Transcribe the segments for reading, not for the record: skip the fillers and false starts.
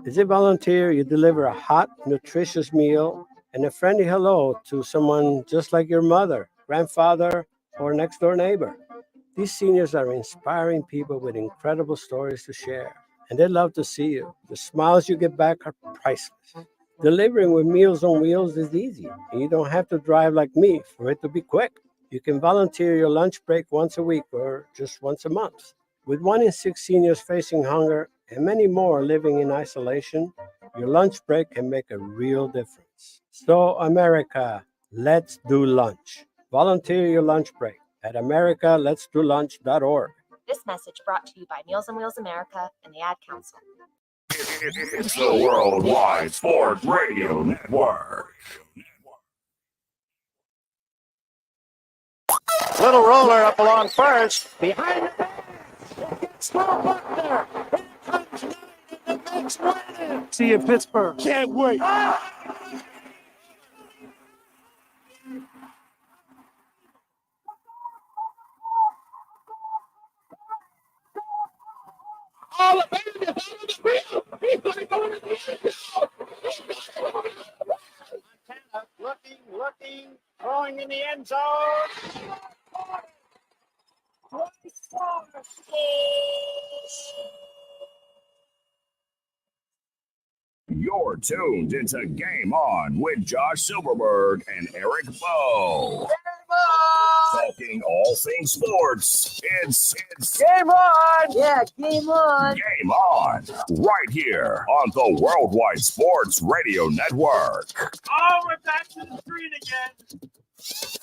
As a volunteer, you deliver a hot, nutritious meal and a friendly hello to someone just like your mother, grandfather, or next door neighbor. These seniors are inspiring people with incredible stories to share, and they love to see you. The smiles you get back are priceless. Delivering with Meals on Wheels is easy, and you don't have to drive like me for it to be quick. You can volunteer your lunch break once a week or just once a month. With 1 in 6 seniors facing hunger and many more living in isolation, your lunch break can make a real difference. So, America, let's do lunch. Volunteer your lunch break at americaletsdolunch.org. This message brought to you by Meals on Wheels America and the Ad Council. It's the Worldwide Sports Radio Network. Little roller up along first. Behind the back. It's Small Buckner. Here comes Knight in the mix winning. See you in Pittsburgh. Can't wait. All the band is out of the field. He's going to go into the end zone. Montana looking, throwing in the end zone. You're tuned into Game On with Josh Silverberg and Eric Bowe. Talking all things sports. It's Game on! Yeah, game on. Game On, right here on the Worldwide Sports Radio Network. Oh, we're back to the screen again.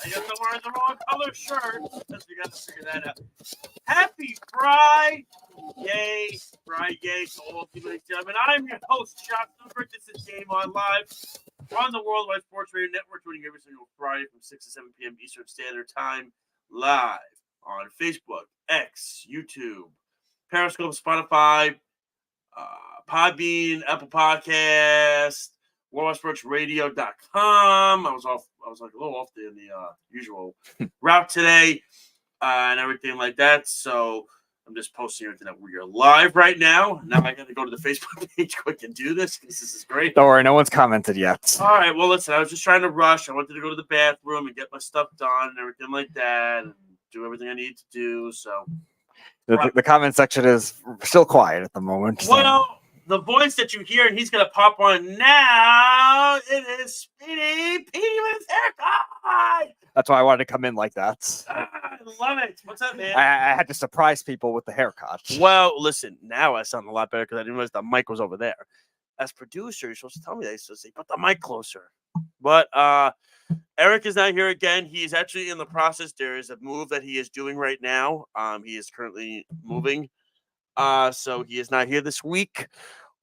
I guess I'm wearing the wrong color shirt. Guess we got to figure that out. Happy Friday to all of you ladies and gentlemen. I'm your host, Josh Silverberg. This is Game On Live on the Worldwide Sports Radio Network, joining every single Friday from 6 to 7 p.m. Eastern Standard Time, live on Facebook, X, YouTube, Periscope, Spotify, Podbean, Apple Podcasts, WorldWideSportsRadio.com. I was like a little off the usual route today and everything like that. So I'm just posting everything that we are live right now. Now I got to go to the Facebook page quick and do this because this is great. Don't worry, no one's commented yet. All right. Well, listen, I was just trying to rush. I wanted to go to the bathroom and get my stuff done and everything like that and do everything I need to do. So The comment section is still quiet at the moment. So. Well, the voice that you hear, and he's going to pop on now. It is Speedy with his haircut. That's why I wanted to come in like that. I love it. What's up, man? I had to surprise people with the haircut. Well, listen, now I sound a lot better because I didn't realize the mic was over there. As producer, you're supposed to tell me that. You're supposed to say, put the mic closer. But Eric is not here again. He's actually in the process. There is a move that he is doing right now. He is currently moving. So he is not here this week.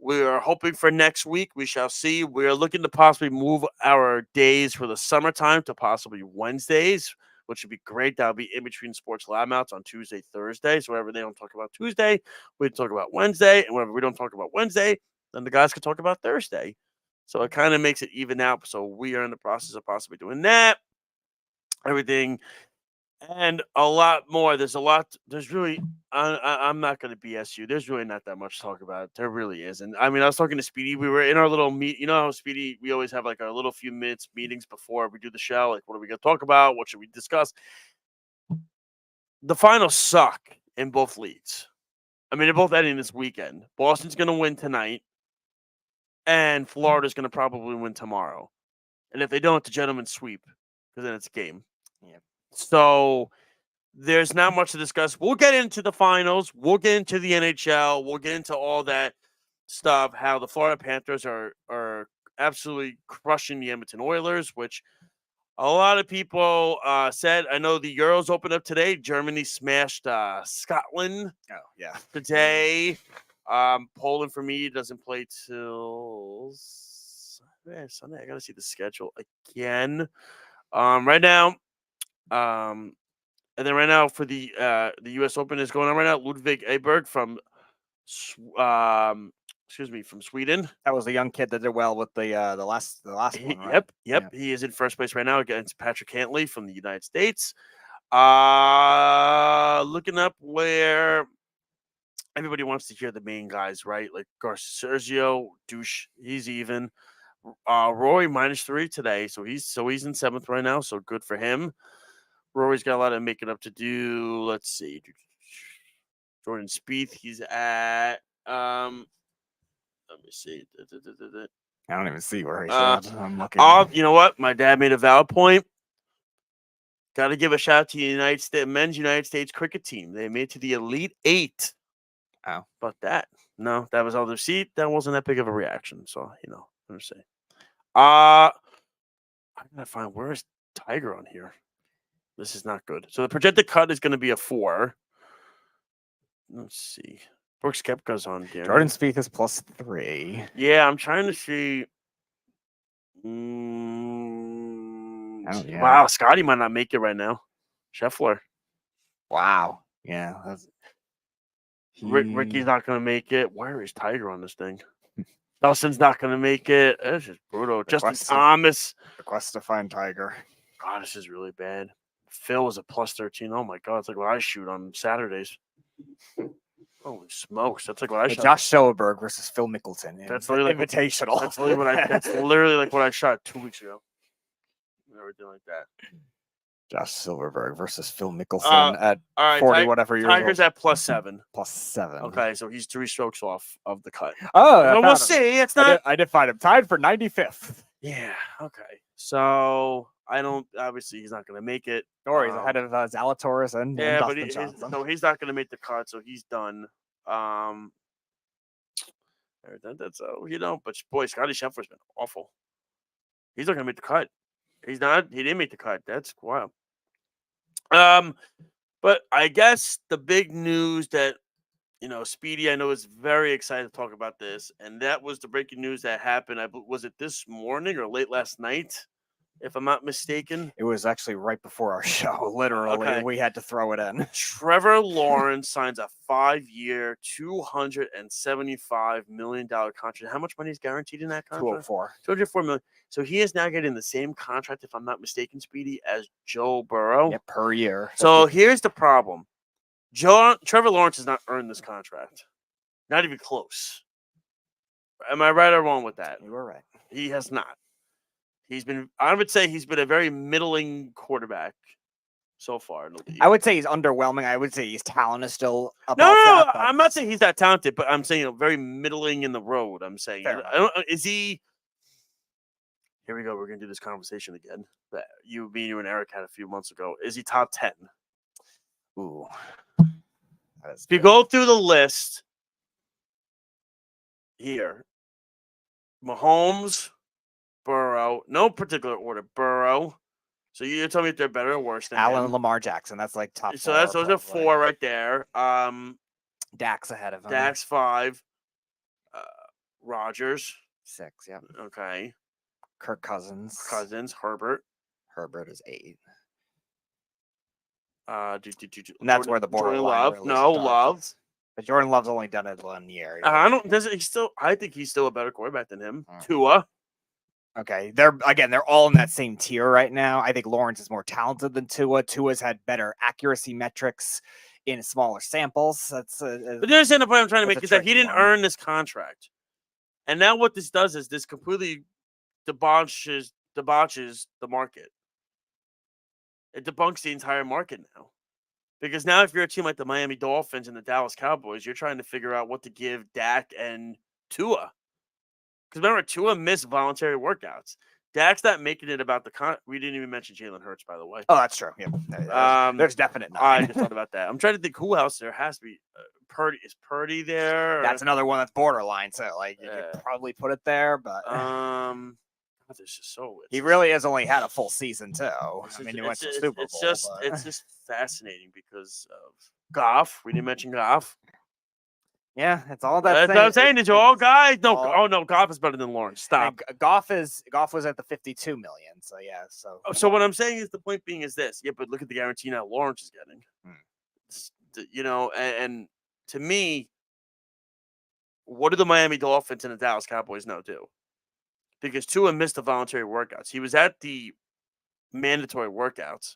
We are hoping for next week. We shall see. We are looking to possibly move our days for the summertime to possibly Wednesdays, which would be great. That would be in between sports loudmouths on Tuesday, Thursday. So whatever they don't talk about Tuesday, we talk about Wednesday. And whatever we don't talk about Wednesday, then the guys can talk about Thursday. So it kind of makes it even out. So we are in the process of possibly doing that. Everything. And a lot more. There's really, I'm not going to BS you. There's really not that much to talk about. There really isn't. I mean, I was talking to Speedy. We were in our little meet. You know how Speedy, we always have like our little few minutes meetings before we do the show. Like, what are we going to talk about? What should we discuss? The finals suck in both leagues. I mean, they're both ending this weekend. Boston's going to win tonight. And Florida's going to probably win tomorrow. And if they don't, the gentleman's sweep. Because then it's a game. Yeah. So there's not much to discuss. We'll get into the finals. We'll get into the NHL. We'll get into all that stuff, how the Florida Panthers are absolutely crushing the Edmonton Oilers, which a lot of people said. I know the Euros opened up today. Germany smashed Scotland today. Poland, for me, doesn't play till Sunday. I got to see the schedule again. Right now. And then right now for the U.S. Open is going on right now. Ludwig Aberg from Sweden. That was the young kid that did well with the last one. Right? Yep. Yeah. He is in first place right now against Patrick Cantley from the United States. Looking up where everybody wants to hear the main guys, right? Like Sergio, douche, he's even. Rory -3 today, so he's in 7th right now, so good for him. Rory's got a lot of making up to do. Let's see. Jordan Spieth, he's at let me see. I don't even see where he's Uh, at. I'm looking. You know what? My dad made a valid point. Got to give a shout out to the men's United States cricket team. They made it to the Elite Eight. Oh. But that, no, that was all their seat. That wasn't that big of a reaction. So, let me see. I gotta find, where's Tiger on here? This is not good. So the projected cut is going to be a 4. Let's see. Brooks Koepka's on here. Jordan Spieth is +3. Yeah, I'm trying to see. Yeah. Wow, Scotty might not make it right now. Scheffler. Wow. Yeah. Ricky's not going to make it. Where is Tiger on this thing? Dustin's not going to make it. This is brutal. Justin Thomas. Request to find Tiger. God, this is really bad. Phil is a +13. Oh, my God. It's like what I shoot on Saturdays. Holy smokes. That's like what I shot. Josh Silverberg versus Phil Mickelson. That's literally invitational. That's literally like what I shot 2 weeks ago. Everything like that. Josh Silverberg versus Phil Mickelson at all right, 40 whatever years Tiger's old. at +7. +7. Okay, so he's 3 strokes off of the cut. Oh, so we'll see. It's not. I did find him tied for 95th. Yeah. Okay. So I don't. Obviously, he's not going to make it. Or he's ahead of Zalatoris and Dustin Johnson. No, he's not going to make the cut, so he's done. That's but boy, Scotty Scheffler's been awful. He's not going to make the cut. He's not. He didn't make the cut. That's wild. But I guess the big news that Speedy, I know, is very excited to talk about this, and that was the breaking news that happened. Was it this morning or late last night, if I'm not mistaken? It was actually right before our show. Literally, Okay. we had to throw it in. Trevor Lawrence signs a 5-year, $275 million contract. How much money is guaranteed in that contract? $204 million. So he is now getting the same contract, if I'm not mistaken, Speedy, as Joe Burrow. Yeah, per year. So here's the problem. Trevor Lawrence has not earned this contract. Not even close. Am I right or wrong with that? You were right. He has not. I would say he's been a very middling quarterback so far in the league. I would say he's underwhelming. I would say his talent is still above No, that, I'm not saying he's that talented, but I'm saying very middling in the road. I'm saying, is he? Here we go. We're gonna do this conversation again that you and Eric had a few months ago. Is he top 10? Ooh. If you go through the list here, Mahomes, Burrow, no particular order. Burrow. So you're telling me if they're better or worse than Allen him? Lamar Jackson. That's like top. So those are 4 right there. Dak's ahead of him. Dak's 5. Rodgers 6. Yeah. Okay. Kirk Cousins. Herbert. Herbert is 8. And that's where the borderline. Love. Really No, starts. Love. But Jordan Love's only done it 1 year. I think he's still a better quarterback than him. Tua. Okay. They're all in that same tier right now. I think Lawrence is more talented than Tua. Tua's had better accuracy metrics in smaller samples. But you understand the point I'm trying to make is that he didn't earn this contract. And now what this does is this completely debauches the market. It debunks the entire market now. Because now if you're a team like the Miami Dolphins and the Dallas Cowboys, you're trying to figure out what to give Dak and Tua. Because remember, Tua missed voluntary workouts. Dak's not making it about we didn't even mention Jalen Hurts, by the way. Oh, that's true. Yeah. There's definite 9. I just thought about that. I'm trying to think who else there has to be. Purdy. Is Purdy there? That's another one that's borderline. So you could probably put it there, but there's just so he really has only had a full season too. He went to Super Bowl. It's just fascinating because of Goff. We didn't mention Goff. Yeah, it's all that. That's what I'm saying. Did you all guys? No, no, Goff is better than Lawrence. Stop. Goff was at the 52 million. So yeah. So what I'm saying is the point being is this. Yeah, but look at the guarantee now Lawrence is getting. And to me, what do the Miami Dolphins and the Dallas Cowboys now do? Because Tua missed the voluntary workouts. He was at the mandatory workouts.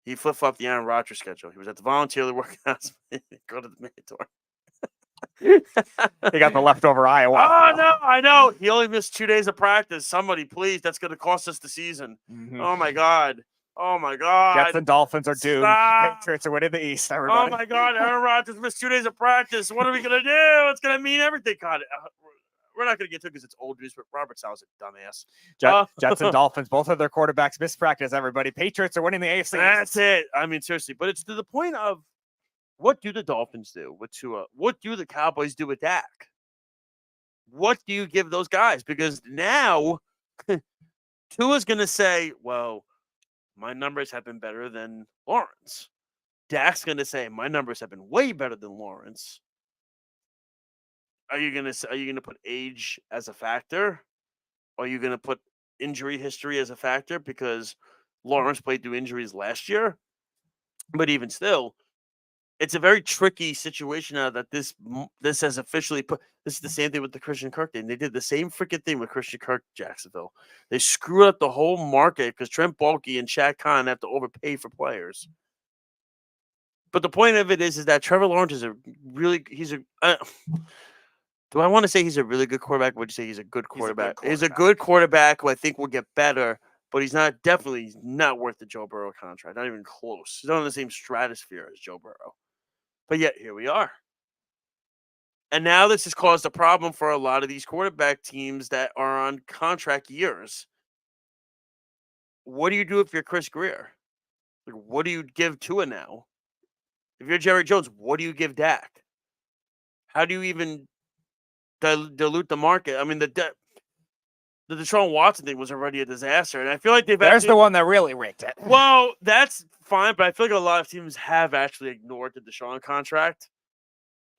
He flip-flopped the Aaron Rodgers schedule. He was at the voluntary workouts. Go to the mandatory. He got the leftover Iowa. Oh no, I know. He only missed 2 days of practice. Somebody, please. That's going to cost us the season. Mhm. Oh my god. Oh my god. Jets and Dolphins are doomed. Stop. Patriots are winning the East. Oh Everybody. my god. Aaron Rodgers missed 2 days of practice. What are we going to do? It's going to mean everything. God, we're not going to get to it because it's old news, but Robert Sala's a dumbass. Jets and Dolphins, both of their quarterbacks missed practice. Everybody. Patriots are winning the AFC. That's it. I mean, seriously. But it's to the point of, what do the Dolphins do with Tua? What do the Cowboys do with Dak? What do you give those guys? Because now Tua's going to say, well, my numbers have been better than Lawrence. Dak's going to say, my numbers have been way better than Lawrence. Are you going to put age as a factor? Are you going to put injury history as a factor? Because Lawrence played through injuries last year. But even still, it's a very tricky situation now that this has officially put. This is the same thing with the Christian Kirk thing. They did the same freaking thing with Christian Kirk, Jacksonville. They screwed up the whole market because Trent Baalke and Shaq Khan have to overpay for players. But the point of it is that Trevor Lawrence is do I want to say he's a really good quarterback? Would you say he's a good quarterback? He's a good quarterback who I think will get better, but he's definitely not worth the Joe Burrow contract. Not even close. He's not in the same stratosphere as Joe Burrow. But yet, here we are. And now this has caused a problem for a lot of these quarterback teams that are on contract years. What do you do if you're Chris Greer? Like, what do you give Tua now? If you're Jerry Jones, what do you give Dak? How do you even dilute the market? I mean, the Deshaun Watson thing was already a disaster, and I feel like There's the one that really rigged it. Well, that's fine, but I feel like a lot of teams have actually ignored the Deshaun contract.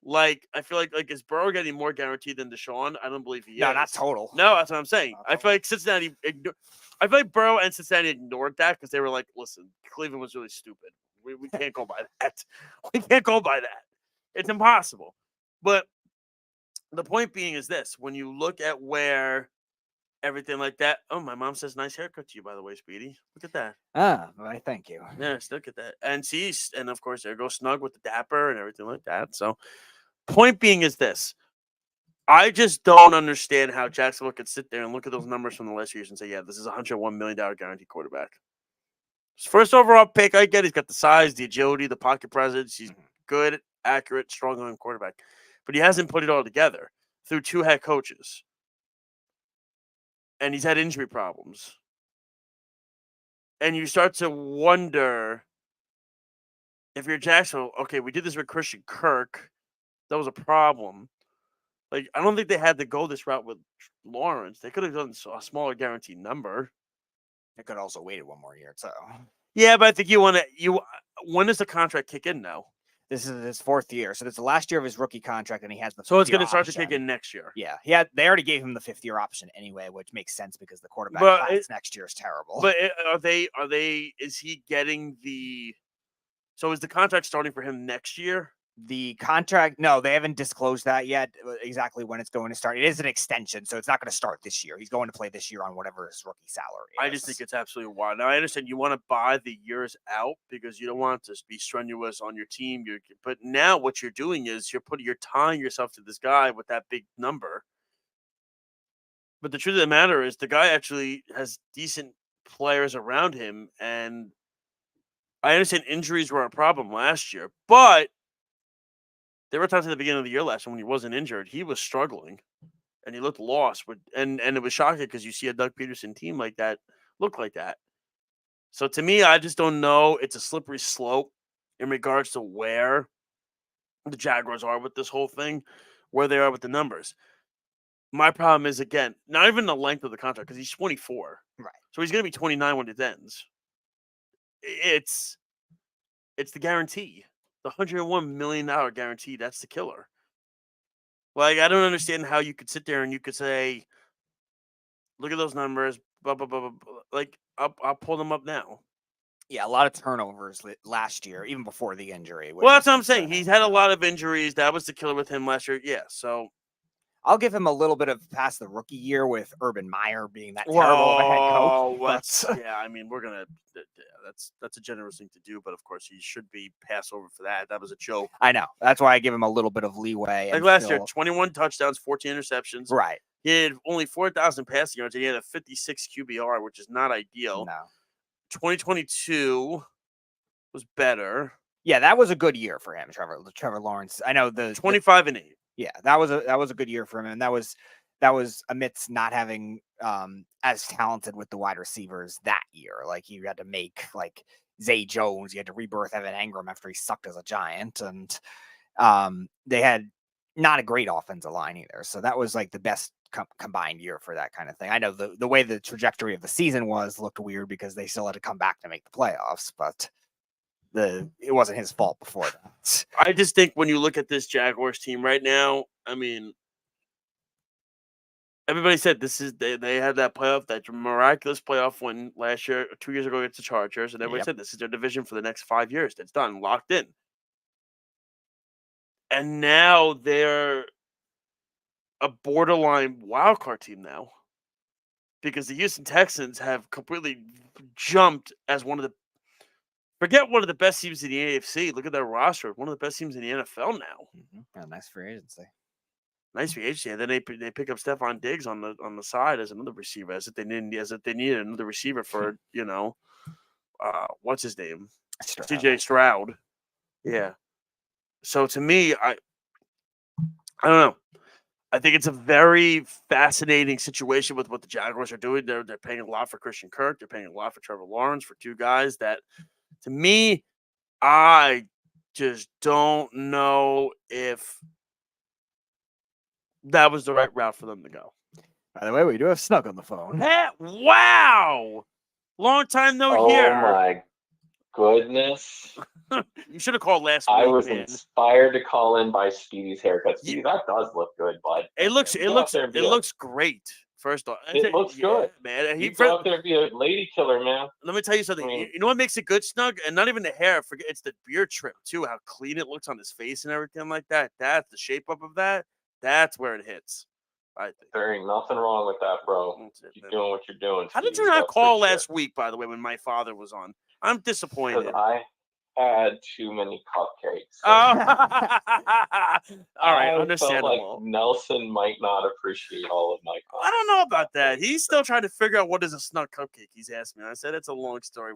Like, I feel like is Burrow getting more guaranteed than Deshaun? I don't believe he is. No, not total. No, that's what I'm saying. I feel like Cincinnati I feel like Burrow and Cincinnati ignored that because they were like, listen, Cleveland was really stupid. We can't go by that. We can't go by that. It's impossible. But the point being is this. When you look at where everything like that. Oh, my mom says nice haircut to you, by the way, Speedy. Look at that. Why, thank you. Yes, look at that. And of course, there goes Snug with the dapper and everything like that. So, point being is this. I just don't understand how Jacksonville could sit there and look at those numbers from the last years and say, yeah, this is a $101 million guaranteed quarterback. His first overall pick, I get. He's got the size, the agility, the pocket presence. He's good, accurate, strong-arm quarterback. But he hasn't put it all together through 2 head coaches. And he's had injury problems. And you start to wonder if you're Jacksonville, okay, we did this with Christian Kirk. That was a problem. Like, I don't think they had to go this route with Lawrence. They could have done a smaller guaranteed number. They could also waited 1 more year, so. Yeah, but I think when does the contract kick in now? This is his 4th year, so this is the last year of his rookie contract, and he has the. So it's going to start to kick in next year. Yeah, they already gave him the 5th-year option anyway, which makes sense because the quarterback class next year is terrible. But is he getting the? So is the contract starting for him next year? The contract, no, they haven't disclosed that yet, exactly when it's going to start. It is an extension, so it's not going to start this year. He's going to play this year on whatever his rookie salary is. I just think it's absolutely wild. Now, I understand you want to buy the years out because you don't want to be strenuous on your team. But now what you're doing is you're tying yourself to this guy with that big number. But the truth of the matter is the guy actually has decent players around him, and I understand injuries were a problem last year, but there were times at the beginning of the year last year when he wasn't injured, he was struggling, and he looked lost. And it was shocking because you see a Doug Peterson team like that look like that. So to me, I just don't know. It's a slippery slope in regards to where the Jaguars are with this whole thing, where they are with the numbers. My problem is, again, not even the length of the contract because he's 24. Right. So he's going to be 29 when it ends. It's the guarantee. The $101 million guarantee, that's the killer. Like, I don't understand how you could sit there and you could say, look at those numbers, blah, blah, blah, blah, blah. Like, I'll pull them up now. Yeah, a lot of turnovers last year, even before the injury. Well, that's what I'm saying. He's had a lot of injuries. That was the killer with him last year. Yeah, so. I'll give him a little bit of past the rookie year with Urban Meyer being that terrible of a head coach. But Yeah, I mean, we're gonna. That's a generous thing to do, but of course he should be passed over for that. That was a joke. I know. That's why I give him a little bit of leeway. Like last year, 21 touchdowns, 14 interceptions. Right. He had only 4,000 passing yards, and he had a 56 QBR, which is not ideal. No. 2022 was better. Yeah, that was a good year for him, Trevor Lawrence. I know the 25-8. Yeah, that was a good year for him, and that was amidst not having as talented with the wide receivers that year. Like you had to make like Zay Jones, you had to rebirth Evan Engram after he sucked as a Giant, and they had not a great offensive line either. So that was like the best combined year for that kind of thing. I know the way the trajectory of the season looked weird because they still had to come back to make the playoffs, but it wasn't his fault before that. I just think when you look at this Jaguars team right now, I mean, everybody said they had that miraculous playoff win last year, 2 years ago against the Chargers, and everybody said this is their division for the next 5 years. That's done, locked in. And now they're a borderline wildcard team now because the Houston Texans have completely jumped as one of the best teams in the AFC. Look at their roster. One of the best teams in the NFL now. Yeah, nice free agency. Nice free agency. And then they pick up Stephon Diggs on the side as another receiver, as if they needed another receiver for, what's his name? CJ Stroud. Yeah. So to me, I don't know. I think it's a very fascinating situation with what the Jaguars are doing. They're paying a lot for Christian Kirk. They're paying a lot for Trevor Lawrence, for two guys that, to me, I just don't know if that was the right route for them to go. By the way, we do have Snug on the phone. Wow! Long time no hear. Oh my goodness. You should have called last I week, was man. inspired to call in by Speedy's haircut. Speedy, that does look good, bud. It looks great. First off, It looks good, man. You go out there and be a lady killer, man. Let me tell you something. You know what makes it good, Snug? And not even the hair. Forget it's the beard trim too. How clean it looks on his face and everything like that. That's the shape up of that. That's where it hits. I think there ain't nothing wrong with that, bro. Keep doing what you're doing. How did you not call last week, by the way, when my father was on? I'm disappointed. Because I had too many cupcakes. So all right, understandable. Felt like Nelson might not appreciate all of my cupcakes. I don't know about that. He's still trying to figure out what is a Snug cupcake. He's asked me. I said it's a long story.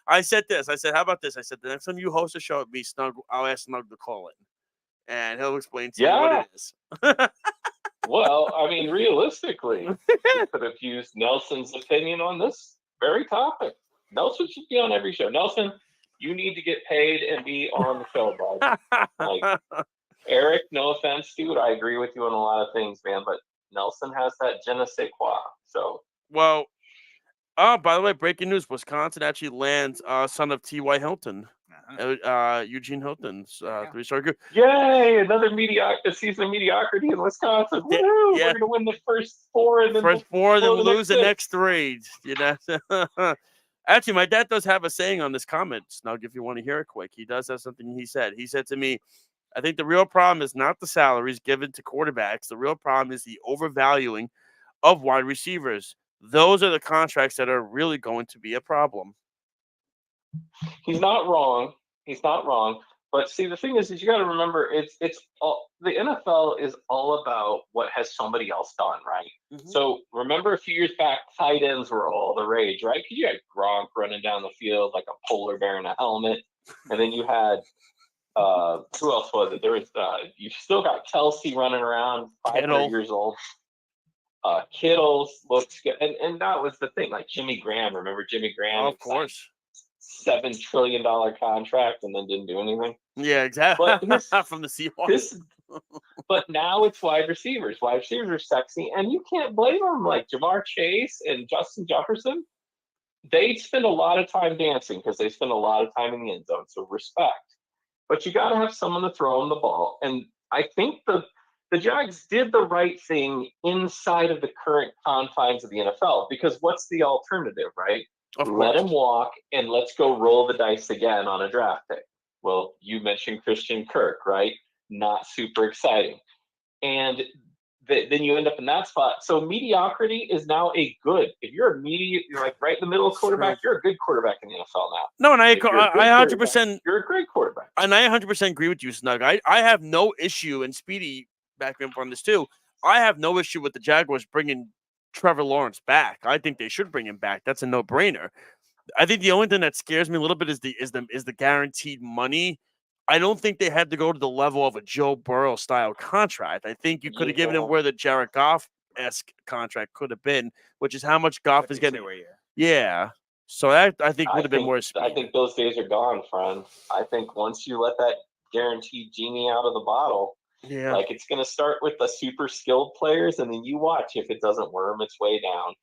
I said this. I said, how about this? I said the next time you host a show with me, Snug, I'll ask Snug to call it, and he'll explain to you what it is. Well, I mean, realistically, you could have used Nelson's opinion on this very topic. Nelson should be on every show. Nelson, you need to get paid and be on the show, bud. Like, Eric, no offense, dude. I agree with you on a lot of things, man, but Nelson has that je ne sais quoi. So, well, by the way, breaking news: Wisconsin actually lands son of T.Y. Hilton, Eugene Hilton's 3-star group. Yay! Another season of mediocrity in Wisconsin. Woo! Yeah. We're gonna win the first four, and then lose the next 3. You know. Actually, my dad does have a saying on this comment, Snug, if you want to hear it quick. He does have something he said. He said to me, I think the real problem is not the salaries given to quarterbacks. The real problem is the overvaluing of wide receivers. Those are the contracts that are really going to be a problem. He's not wrong. But see, the thing is you got to remember, it's all, the NFL is all about what has somebody else done, right? Mm-hmm. So remember a few years back, tight ends were all the rage, right? Because you had Gronk running down the field like a polar bear in a helmet, and then you had who else was it? There was you still got Kelsey running around, 5 years old. Kittles looks good, and that was the thing. Like Jimmy Graham, remember Jimmy Graham? Of course. $7 trillion contract and then didn't do anything. Yeah, exactly. But from the Seahawks. But now it's wide receivers. Wide receivers are sexy, and you can't blame them. Like Jamar Chase and Justin Jefferson, they spend a lot of time dancing because they spend a lot of time in the end zone. So respect. But you got to have someone to throw them the ball. And I think the Jags did the right thing inside of the current confines of the NFL, because what's the alternative, right? Let him walk and let's go roll the dice again on a draft pick. Well, you mentioned Christian Kirk, right? Not super exciting. and then you end up in that spot. So mediocrity is now a good. If you're you're like right in the middle of quarterback, you're a good quarterback in the NFL now. No, and If you're a good I quarterback, 100%, you're a great quarterback. and I 100% agree with you, Snug. I have no issue, and Speedy back me up on this too. I have no issue with the Jaguars bringing Trevor Lawrence back. I think they should bring him back. That's a no-brainer. I think the only thing that scares me a little bit is the guaranteed money. I don't think they had to go to the level of a Joe Burrow style contract. I think you could have given him where the Jared Goff-esque contract could have been, which is how much Goff is getting. Yeah. So that I think would have been more speed. I think those days are gone, friend. I think once you let that guaranteed genie out of the bottle, like it's going to start with the super skilled players, and then you watch if it doesn't worm its way down.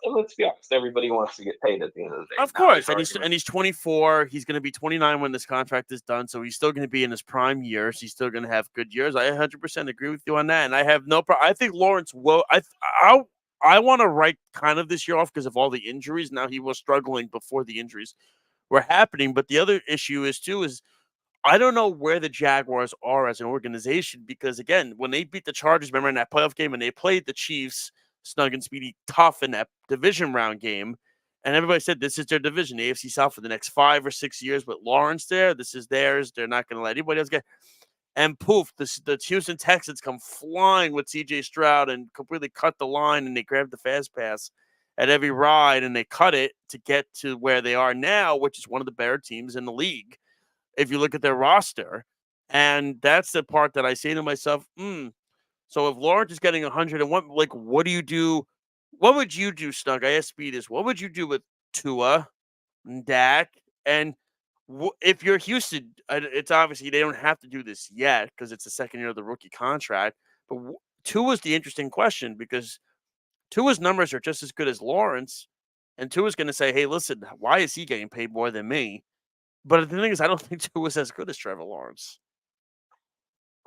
Let's be honest, everybody wants to get paid at the end of the day. Of course, and he's 24. He's going to be 29 when this contract is done, so he's still going to be in his prime years. He's still going to have good years. I 100% agree with you on that, and I have no problem. I think Lawrence will. I want to write kind of this year off because of all the injuries. Now he was struggling before the injuries were happening, but the other issue is I don't know where the Jaguars are as an organization because, again, when they beat the Chargers, remember in that playoff game, and they played the Chiefs, Snug and Speedy, tough in that division round game, and everybody said this is their division, the AFC South, for the next 5 or 6 years. With Lawrence there, this is theirs. They're not going to let anybody else get. And poof, the Houston Texans come flying with C.J. Stroud and completely cut the line, and they grab the fast pass at every ride, and they cut it to get to where they are now, which is one of the better teams in the league if you look at their roster. And that's the part that I say to myself, so if Lawrence is getting 101, like, what do you do? What would you do, Snug? I asked Speed this. What would you do with Tua and Dak? And if you're Houston, it's obviously they don't have to do this yet because it's the second year of the rookie contract. But Tua's the interesting question because Tua's numbers are just as good as Lawrence. And Tua's going to say, hey, listen, why is he getting paid more than me? But the thing is, I don't think Tua's as good as Trevor Lawrence.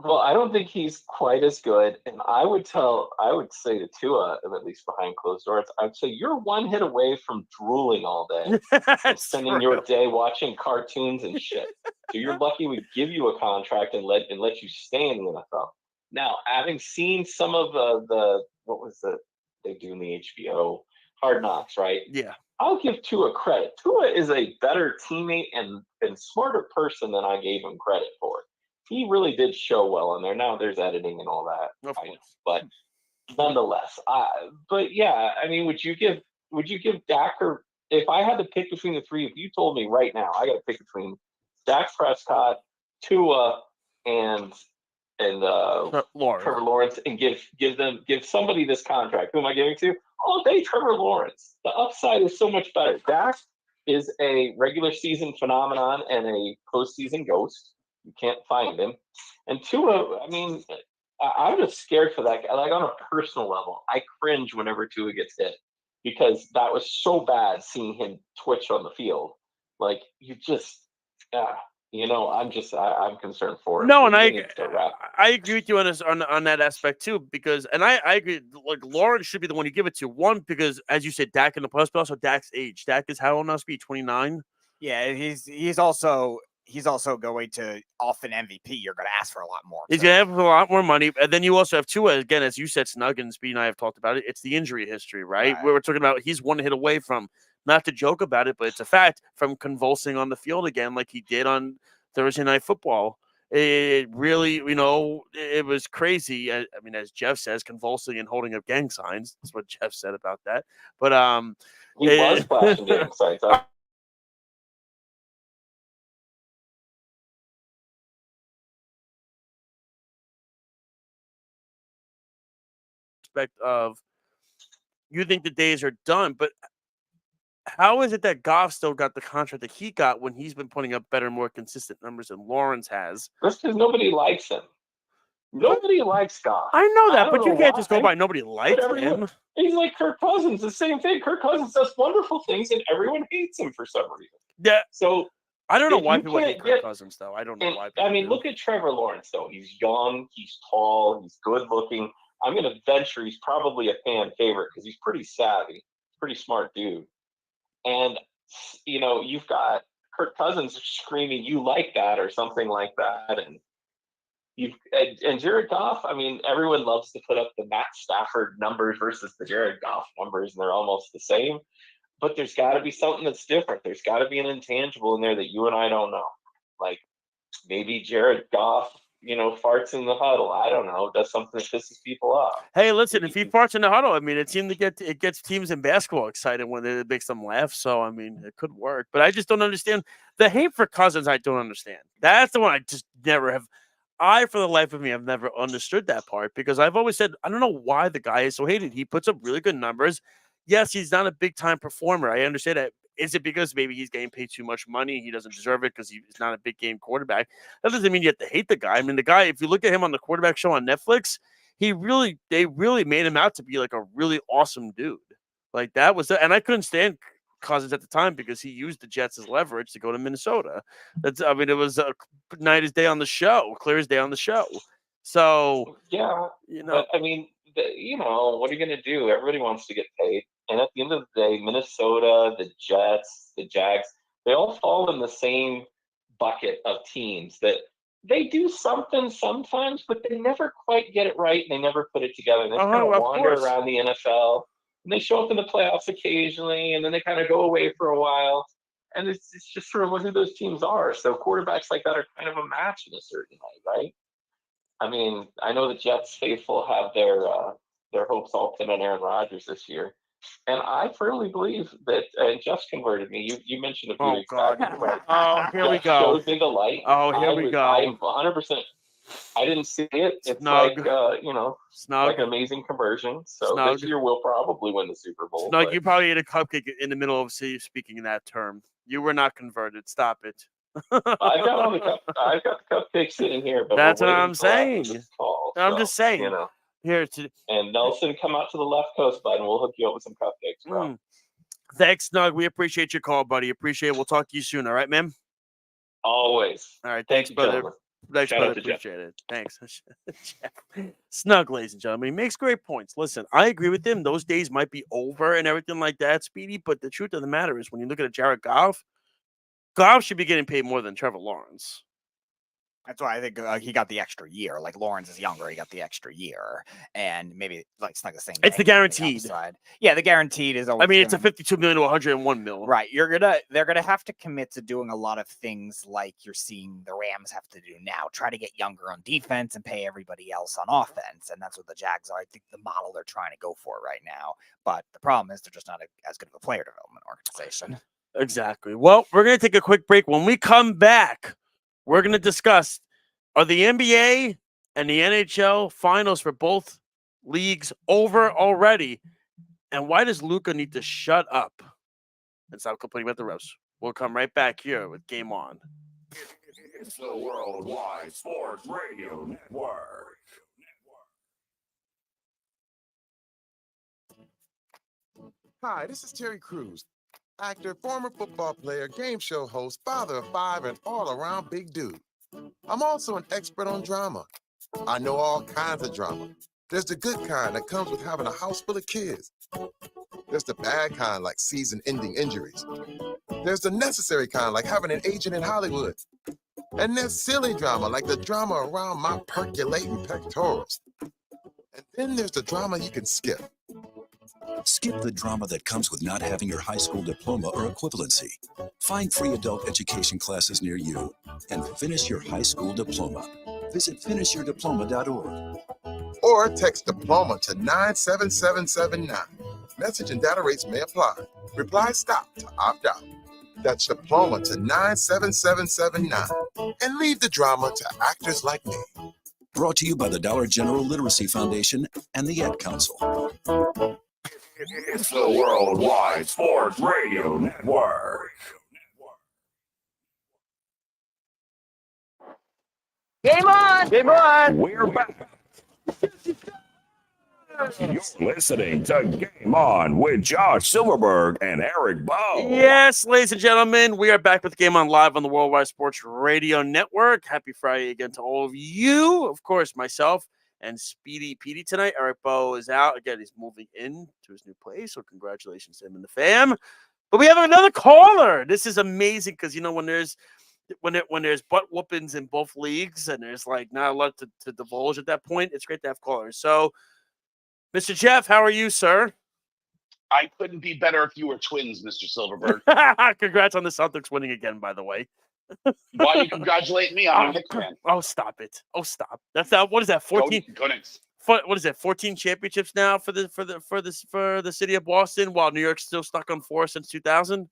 Well, I don't think he's quite as good. And I would say to Tua, at least behind closed doors, I'd say you're one hit away from drooling all day and spending your day watching cartoons and shit. So you're lucky we give you a contract and let you stay in the NFL. Now, having seen some of they do in the HBO Hard Knocks, right? Yeah. I'll give Tua credit. Tua is a better teammate and smarter person than I gave him credit for. He really did show well in there. Now there's editing and all that, of course. But nonetheless, but yeah, I mean, would you give Dak, or if I had to pick between the three, if you told me right now, I got to pick between Dak Prescott, Tua, and Trevor Lawrence, and give somebody this contract. Who am I giving to? All day, Trevor Lawrence. The upside is so much better. Dak is a regular season phenomenon and a postseason ghost. You can't find him. And Tua, I mean, I'm just scared for that guy. Like on a personal level, I cringe whenever Tua gets hit because that was so bad seeing him twitch on the field. Like you just, I'm concerned for him. No, and I agree with you on that aspect too, because, and I agree, like Lawrence should be the one you give it to. One, because as you said, Dak in the playoffs, but also Dak's age. Dak is how old now? 29. Yeah, he's also going to off an MVP. You're going to ask for a lot more. He's going to have a lot more money. And then you also have Tua, again, as you said, Snug and Speed and I have talked about it. It's the injury history, right? We're talking about he's one hit away from, not to joke about it, but it's a fact, from convulsing on the field again like he did on Thursday Night Football. It really, it was crazy. I mean, as Jeff says, convulsing and holding up gang signs. That's what Jeff said about that. But he was flashing gang signs. Of you think the days are done, but how is it that Goff still got the contract that he got when he's been putting up better, more consistent numbers than Lawrence has? That's because nobody likes him. Nobody likes Goff. I know that, but you can't just go by nobody likes him. He's like Kirk Cousins, the same thing. Kirk Cousins does wonderful things, and everyone hates him for some reason. Yeah. So I don't know why people hate Kirk Cousins, though. I don't know why. I mean, look at Trevor Lawrence, though. He's young, he's tall, he's good looking. I'm going to venture he's probably a fan favorite because he's pretty savvy, pretty smart dude. And, you've got Kirk Cousins screaming, you like that, or something like that. And And Jared Goff. I mean, everyone loves to put up the Matt Stafford numbers versus the Jared Goff numbers, and they're almost the same. But there's got to be something that's different. There's got to be an intangible in there that you and I don't know. Like maybe Jared Goff, farts in the huddle. I don't know. Does something that pisses people off. Hey, listen, if he farts in the huddle, I mean, it gets teams in basketball excited when it makes them laugh. So, I mean, it could work. But I just don't understand the hate for Cousins. I don't understand. That's the one I just never have. For the life of me, have never understood that part because I've always said, I don't know why the guy is so hated. He puts up really good numbers. Yes, he's not a big time performer. I understand that. Is it because maybe he's getting paid too much money? He doesn't deserve it because he's not a big game quarterback. That doesn't mean you have to hate the guy. I mean, the guy, if you look at him on the quarterback show on Netflix, they really made him out to be like a really awesome dude. Like that was, and I couldn't stand Cousins at the time because he used the Jets as leverage to go to Minnesota. It was night as day on the show, clear as day on the show. So yeah, but I mean, what are you going to do? Everybody wants to get paid. And at the end of the day, Minnesota, the Jets, the Jags, they all fall in the same bucket of teams that they do something sometimes, but they never quite get it right. And they never put it together. And they kind of wander around the NFL. And they show up in the playoffs occasionally, and then they kind of go away for a while. And it's just sort of who those teams are. So quarterbacks like that are kind of a match in a certain way, right? I mean, I know the Jets faithful have their hopes all pinned on Aaron Rodgers this year. And I firmly believe that, and Jeff converted me. You mentioned a few weeks back. Right? Oh, here we go. Showed me the light. Oh, here we go. I'm 100%. I didn't see it. It's Snug. like an amazing conversion. So this year we'll probably win the Super Bowl. Snug, you probably ate a cupcake in the middle of speaking in that term. You were not converted. Stop it. I've got the cupcake sitting here. But that's what I'm saying. I'm just saying. And Nelson, come out to the left coast, bud, and we'll hook you up with some cupcakes, bro. Thanks, Snug. We appreciate your call, buddy. Appreciate it. We'll talk to you soon. All right, man? Always. All right. Thanks, brother. Thanks, brother. Appreciate it. Thanks. Snug, ladies and gentlemen. He makes great points. Listen, I agree with him. Those days might be over and everything like that, Speedy. But the truth of the matter is when you look at Jared Goff should be getting paid more than Trevor Lawrence. That's why I think he got the extra year. Like Lawrence is younger, he got the extra year, and maybe like it's not the same. It's the guaranteed. Yeah, the guaranteed is always. I mean, it's a $52 million to $101 million. Right. They're gonna have to commit to doing a lot of things like you're seeing the Rams have to do now. Try to get younger on defense and pay everybody else on offense, and that's what the Jags are. I think the model they're trying to go for right now. But the problem is they're just not as good of a player development organization. Exactly. Well, we're gonna take a quick break. When we come back, we're going to discuss, are the NBA and the NHL finals for both leagues over already? And why does Luka need to shut up and stop complaining about the refs? We'll come right back here with Game On. It's the Worldwide Sports Radio Network. Hi, this is Terry Crews, actor, former football player, game show host, father of 5, and all-around big dude. I'm also an expert on drama. I know all kinds of drama. There's the good kind that comes with having a house full of kids. There's the bad kind like season-ending injuries. There's the necessary kind like having an agent in Hollywood. And there's silly drama like the drama around my percolating pectorals. And then there's the drama you can skip. Skip the drama that comes with not having your high school diploma or equivalency. Find free adult education classes near you and finish your high school diploma. Visit finishyourdiploma.org. Or text diploma to 97779. Message and data rates may apply. Reply stop to opt out. That's diploma to 97779. And leave the drama to actors like me. Brought to you by the Dollar General Literacy Foundation and the Ed Council. It's the Worldwide Sports Radio Network. Game on! Game on! We're back. You're listening to Game On with Josh Silverberg and Eric Bowe. Yes, ladies and gentlemen, we are back with Game On live on the Worldwide Sports Radio Network. Happy Friday again to all of you. Of course, myself and Speedy Petey tonight. Eric Bowe is out. Again, he's moving in to his new place, so congratulations to him and the fam. But we have another caller. This is amazing because, when there's when there's butt whoopings in both leagues and there's like not a lot to divulge at that point, it's great to have callers. So, Mr. Jeff, how are you, sir? I couldn't be better if you were twins, Mr. Silverberg. Congrats on the Celtics winning again, by the way. Why are you congratulating me? I'm a Knicks fan. Oh, stop it! Oh, stop! That's not what is that? 14. Go Knicks. What is that? 14 championships now for the city of Boston, while New York's still stuck on 4 since 2000.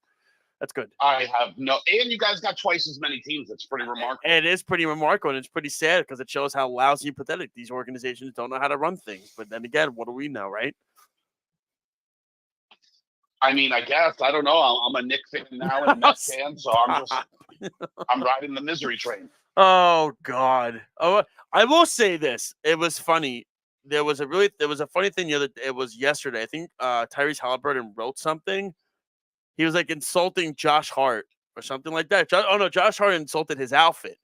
That's good. I have no, and you guys got twice as many teams. That's pretty remarkable. It is pretty remarkable, and it's pretty sad because it shows how lousy and pathetic these organizations don't know how to run things. But then again, what do we know, right? I mean, I guess I don't know. I'm a Knicks fan now and a Mets fan, so I'm riding the misery train. Oh God! Oh, I will say this. It was funny. There was a funny thing it was yesterday. I think Tyrese Halliburton wrote something. He was like insulting Josh Hart or something like that. Josh Hart insulted his outfit,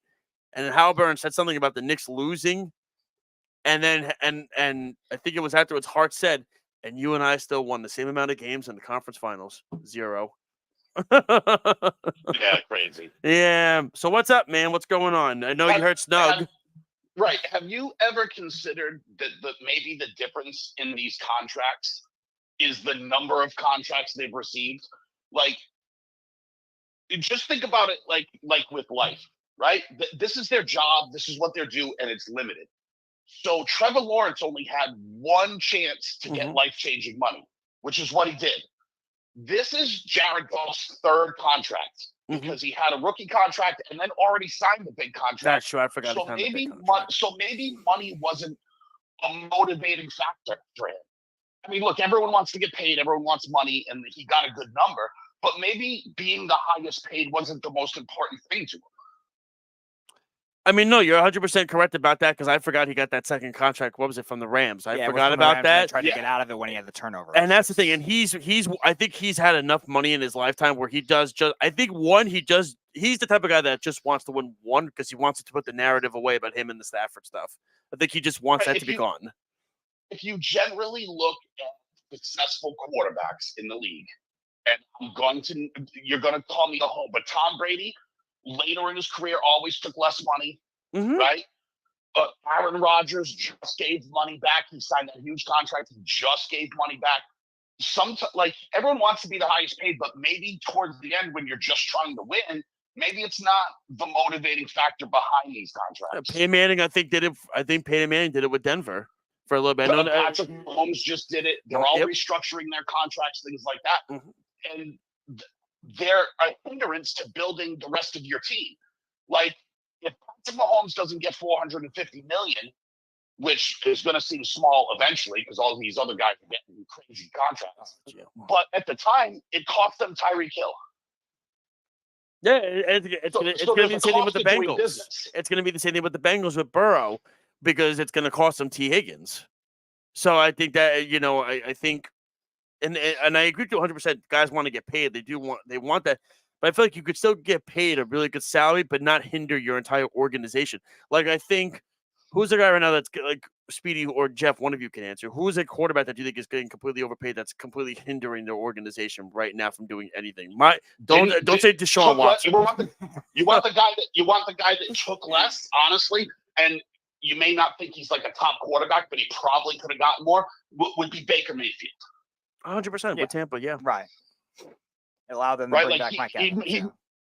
and then Halliburton said something about the Knicks losing, and then and I think it was afterwards Hart said, "And you and I still won the same amount of games in the conference finals, 0." Yeah, crazy. Yeah. So what's up, man? What's going on? I know you heard Snug. Right. Have you ever considered that maybe the difference in these contracts is the number of contracts they've received? Like, just think about it like with life, right? This is their job. This is what they're due, and it's limited. So Trevor Lawrence only had one chance to get life-changing money, which is what he did. This is Jared Goff's third contract because he had a rookie contract and then already signed the big contract. That's true. I forgot. So maybe money wasn't a motivating factor for him. I mean, look, everyone wants to get paid. Everyone wants money, and he got a good number. But maybe being the highest paid wasn't the most important thing to him. I mean, no, you're 100% correct about that because I forgot he got that second contract. What was it from the Rams? I forgot about that. Tried to get out of it when he had the turnover. And that's the thing. And I think he's had enough money in his lifetime where he does just. I think he's the type of guy that just wants to win one because he wants to put the narrative away about him and the Stafford stuff. I think he just wants that to be gone. If you generally look at successful quarterbacks in the league, and you're going to call me a hoe, but Tom Brady, later in his career, always took less money, right? Aaron Rodgers just gave money back. He signed that huge contract. He just gave money back. Everyone wants to be the highest paid, but maybe towards the end when you're just trying to win, maybe it's not the motivating factor behind these contracts. Peyton Manning, I think Peyton Manning did it with Denver for a little bit. Patrick Mahomes just did it. They're all restructuring their contracts, things like that. And they're a hindrance to building the rest of your team. Like, if Patrick Mahomes doesn't get $450 million, which is going to seem small eventually because all these other guys are getting crazy contracts. But at the time, it cost them Tyreek Hill. Yeah, it's going to be the same thing with the Bengals. It's going to be the same thing with the Bengals with Burrow because it's going to cost them T. Higgins. So I think that, I think, and I agree with you 100%. Guys want to get paid. They want that. But I feel like you could still get paid a really good salary, but not hinder your entire organization. Like, I think, who's the guy right now that's like Speedy or Jeff? One of you can answer. Who's a quarterback that you think is getting completely overpaid that's completely hindering their organization right now from doing anything? Don't say Deshaun Watson. You want the guy that took less, honestly, and you may not think he's like a top quarterback, but he probably could have gotten more, would be Baker Mayfield. 100% with Tampa, yeah. Right. It allowed them to bring back Mike Evans.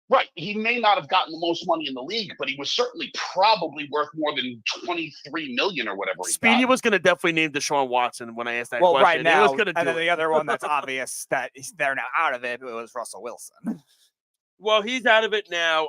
Right. He may not have gotten the most money in the league, but he was certainly probably worth more than $23 million or whatever. Speedy was going to definitely name Deshaun Watson when I asked that question. Well, right now, was gonna and then the other one that's obvious that they're now out of it was Russell Wilson. Well, he's out of it now.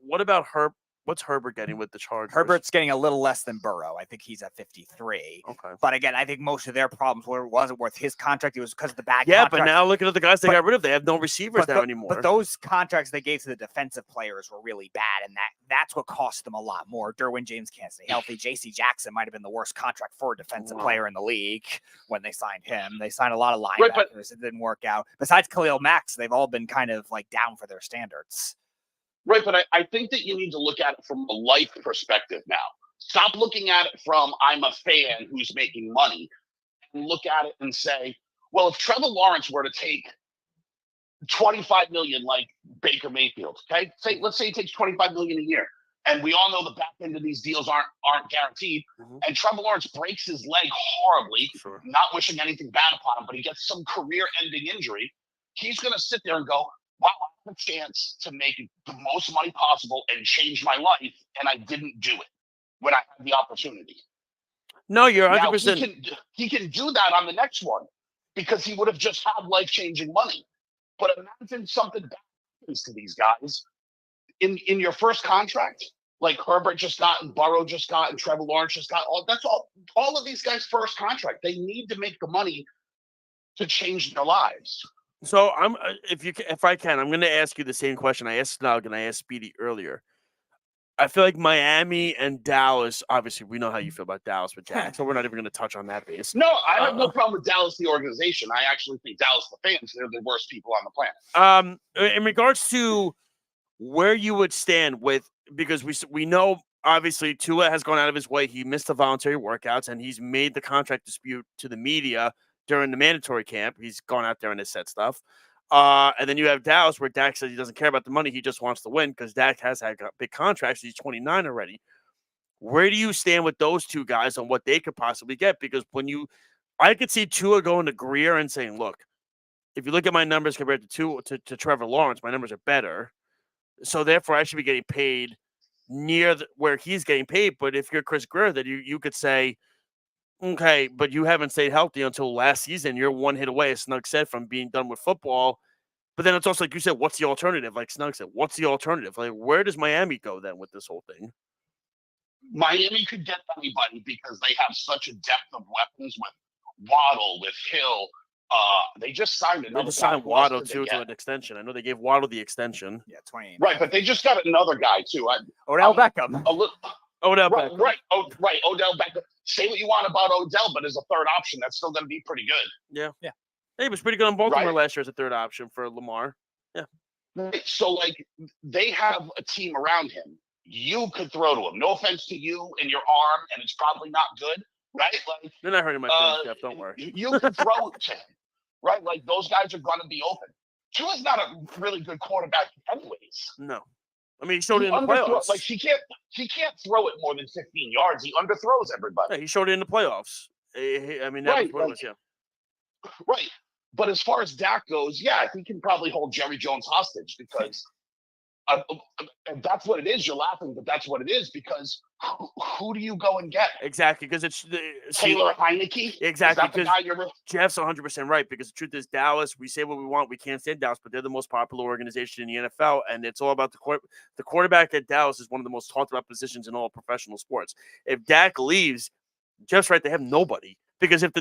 What about Herb? What's Herbert getting with the Chargers? Herbert's getting a little less than Burrow. I think he's at 53. Okay. But again, I think most of their problems wasn't worth his contract. It was because of the bad contract. But now looking at the guys they got rid of, they have no receivers now anymore. But those contracts they gave to the defensive players were really bad, and that's what cost them a lot more. Derwin James can't stay healthy. J.C. Jackson might have been the worst contract for a defensive player in the league when they signed him. They signed a lot of linebackers. It didn't work out. Besides Khalil Mack, they've all been kind of like down for their standards. Right, but I think that you need to look at it from a life perspective now. Stop looking at it from I'm a fan who's making money, and look at it and say, well, if Trevor Lawrence were to take $25 million like Baker Mayfield. Okay, let's say he takes $25 million a year, and we all know the back end of these deals aren't guaranteed. And Trevor Lawrence breaks his leg horribly. Sure. Not wishing anything bad upon him, but he gets some career-ending injury. He's going to sit there and go, "Wow, I have a chance to make the most money possible and change my life, and I didn't do it when I had the opportunity." No, you're Now 100%. he can do that on the next one because he would have just had life-changing money. But imagine something bad happens to these guys in your first contract, like Herbert just got, and Burrow just got, and Trevor Lawrence just got. All of these guys' first contract. They need to make the money to change their lives. So if I can, I'm going to ask you the same question I asked Snug and I asked Speedy earlier. I feel like Miami and Dallas. Obviously, we know how you feel about Dallas with Jack, so we're not even going to touch on that base. No, I have no problem with Dallas, the organization. I actually think Dallas, the fans, they're the worst people on the planet. In regards to where you would stand with, because we know obviously Tua has gone out of his way. He missed the voluntary workouts and he's made the contract dispute to the media during the mandatory camp. He's gone out there and has said stuff. And then you have Dallas where Dak says he doesn't care about the money. He just wants to win because Dak has had big contracts. He's 29 already. Where do you stand with those two guys on what they could possibly get? Because I could see Tua going to Greer and saying, look, if you look at my numbers compared to Trevor Lawrence, my numbers are better. So therefore I should be getting paid near where he's getting paid. But if you're Chris Greer, then you could say, okay, but you haven't stayed healthy until last season. You're one hit away, as Snug said, from being done with football. But then it's also like you said, what's the alternative? Like Snug said, what's the alternative? Like, where does Miami go then with this whole thing? Miami could get anybody because they have such a depth of weapons with Waddle, with Hill. They just signed another. They just signed Waddle too to an extension. I know they gave Waddle the extension. Yeah, 28. Right, but they just got another guy too. Odell Beckham. Odell right, Beckham. Right. Odell Beckham. Say what you want about Odell, but as a third option, that's still going to be pretty good. Yeah. Hey, he was pretty good on Baltimore Right. last year as a third option for Lamar. Yeah. Right. So, like, they have a team around him. You could throw to him. No offense to you and your arm, and it's probably not good, right? Like, You're not hurting my feelings, Jeff. Don't worry. You can throw it to him, right? Like, those guys are going to be open. Tua's not a really good quarterback anyways. No. I mean, he showed it in the playoffs. Like, he can't throw it more than 15 yards. He underthrows everybody. Yeah, he showed it in the playoffs. I mean, that Right, was what it was, yeah. Right. But as far as Dak goes, yeah, he can probably hold Jerry Jones hostage because that's what it is. You're laughing, but that's what it is because who do you go and get? Exactly, because it's Taylor Heineke. Exactly, because Jeff's 100% right. Because the truth is, Dallas. We say what we want. We can't stand Dallas, but they're the most popular organization in the NFL, and it's all about the quarterback at Dallas is one of the most talked about positions in all professional sports. If Dak leaves, Jeff's right. They have nobody. Because if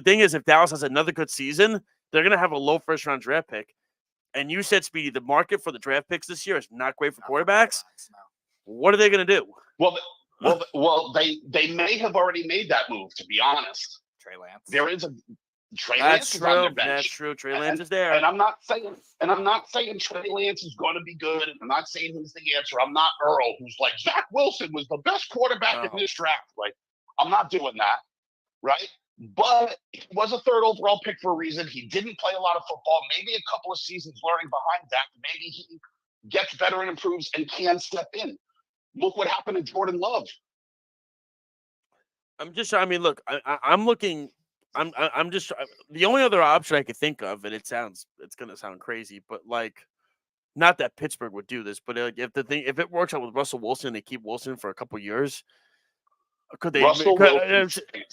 Dallas has another good season, they're going to have a low first-round draft pick. And you said, Speedy, the market for the draft picks this year is not great for quarterbacks. No. What are they going to do? Well, they may have already made that move. To be honest, Trey Lance. There is a Trey That's Lance true. is on their bench. That's true. Trey Lance is there. And I'm not saying Trey Lance is going to be good. And I'm not saying he's the answer. I'm not Earl, who's like Zach Wilson was the best quarterback in this draft. Like, I'm not doing that, right? But he was a third overall pick for a reason. He didn't play a lot of football. Maybe a couple of seasons learning behind Dak. Maybe he gets better and improves and can step in. Look what happened to Jordan Love. Look, I'm looking. I'm just the only other option I could think of, and it's going to sound crazy, but like, not that Pittsburgh would do this, but if it works out with Russell Wilson, they keep Wilson for a couple years. Could they?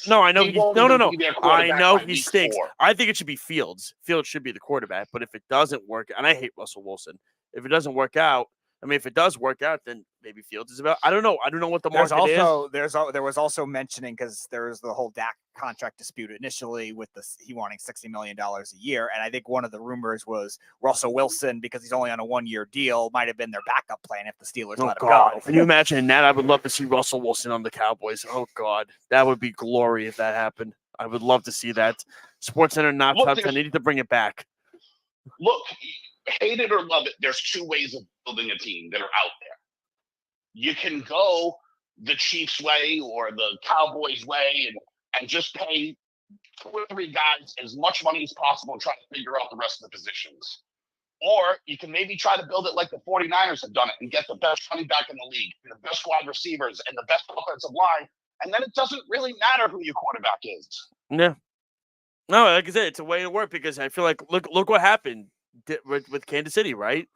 No, I know. No. I know he stinks. I think it should be Fields. Fields should be the quarterback. But if it doesn't work, and I hate Russell Wilson, if it doesn't work out, if it does work out, then maybe Fields is about. I don't know. I don't know what the market is. There was also mentioning because there was the whole Dak contract dispute initially with he wanting $60 million a year, and I think one of the rumors was Russell Wilson, because he's only on a 1-year deal, might have been their backup plan if the Steelers let him go. Can you imagine that? I would love to see Russell Wilson on the Cowboys. Oh God, that would be glory if that happened. I would love to see that. SportsCenter not top 10. They need to bring it back. Look, hate it or love it, there's two ways of building a team that are out there. You can go the Chiefs way or the Cowboys way and just pay 2 or 3 guys as much money as possible and try to figure out the rest of the positions. Or you can maybe try to build it like the 49ers have done it and get the best running back in the league, and the best wide receivers, and the best offensive line. And then it doesn't really matter who your quarterback is. Yeah. No, like I said, it's a way to work because I feel like look what happened with Kansas City, right?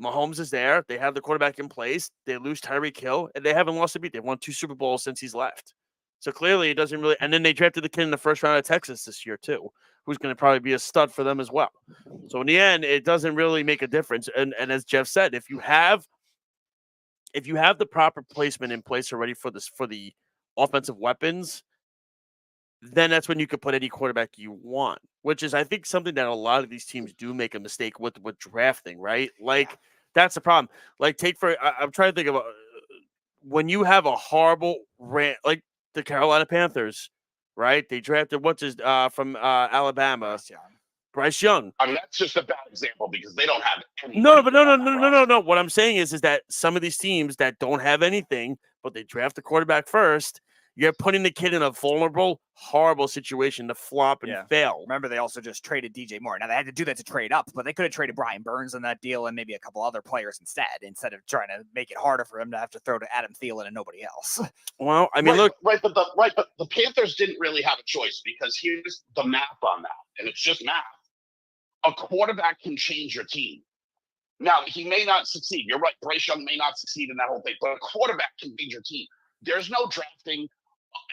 Mahomes is there. They have the quarterback in place. They lose Tyreek Hill, and they haven't lost a beat. They've won 2 Super Bowls since he's left. So clearly it doesn't really – and then they drafted the kid in the first round of Texas this year too, who's going to probably be a stud for them as well. So in the end, it doesn't really make a difference. And as Jeff said, if you have the proper placement in place already for the offensive weapons, then that's when you could put any quarterback you want, which is, I think, something that a lot of these teams do make a mistake with drafting, right? Like, that's the problem. Like, I'm trying to think of when you have a horrible rant, like the Carolina Panthers, right? They drafted from Alabama, Bryce Young. I mean, that's just a bad example because they don't have anything. No. What I'm saying is that some of these teams that don't have anything, but they draft the quarterback first, you're putting the kid in a vulnerable, horrible situation to flop and fail. Remember, they also just traded DJ Moore. Now, they had to do that to trade up, but they could have traded Brian Burns in that deal and maybe a couple other players instead of trying to make it harder for him to have to throw to Adam Thielen and nobody else. Well, I mean, but the Panthers didn't really have a choice because here's the math on that, and it's just math. A quarterback can change your team. Now, he may not succeed. You're right. Bryce Young may not succeed in that whole thing, but a quarterback can change your team. There's no drafting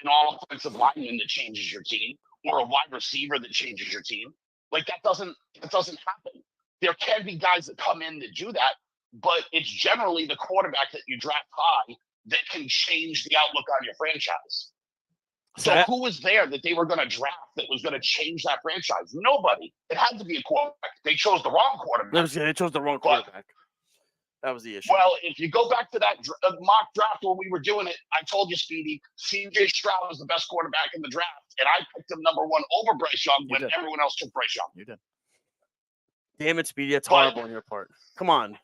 an offensive lineman that changes your team or a wide receiver that changes your team. Like, that doesn't happen. There can be guys that come in that do that, but it's generally the quarterback that you draft high that can change the outlook on your franchise. So who was there that they were going to draft that was going to change that franchise? Nobody. It had to be a quarterback. They chose the wrong quarterback. They chose the wrong quarterback. That was the issue. Well, if you go back to that mock draft when we were doing it, I told you, Speedy, C.J. Stroud was the best quarterback in the draft, and I picked him number 1 over Bryce Young when everyone else took Bryce Young. You did. Damn it, Speedy! That's horrible on your part. Come on.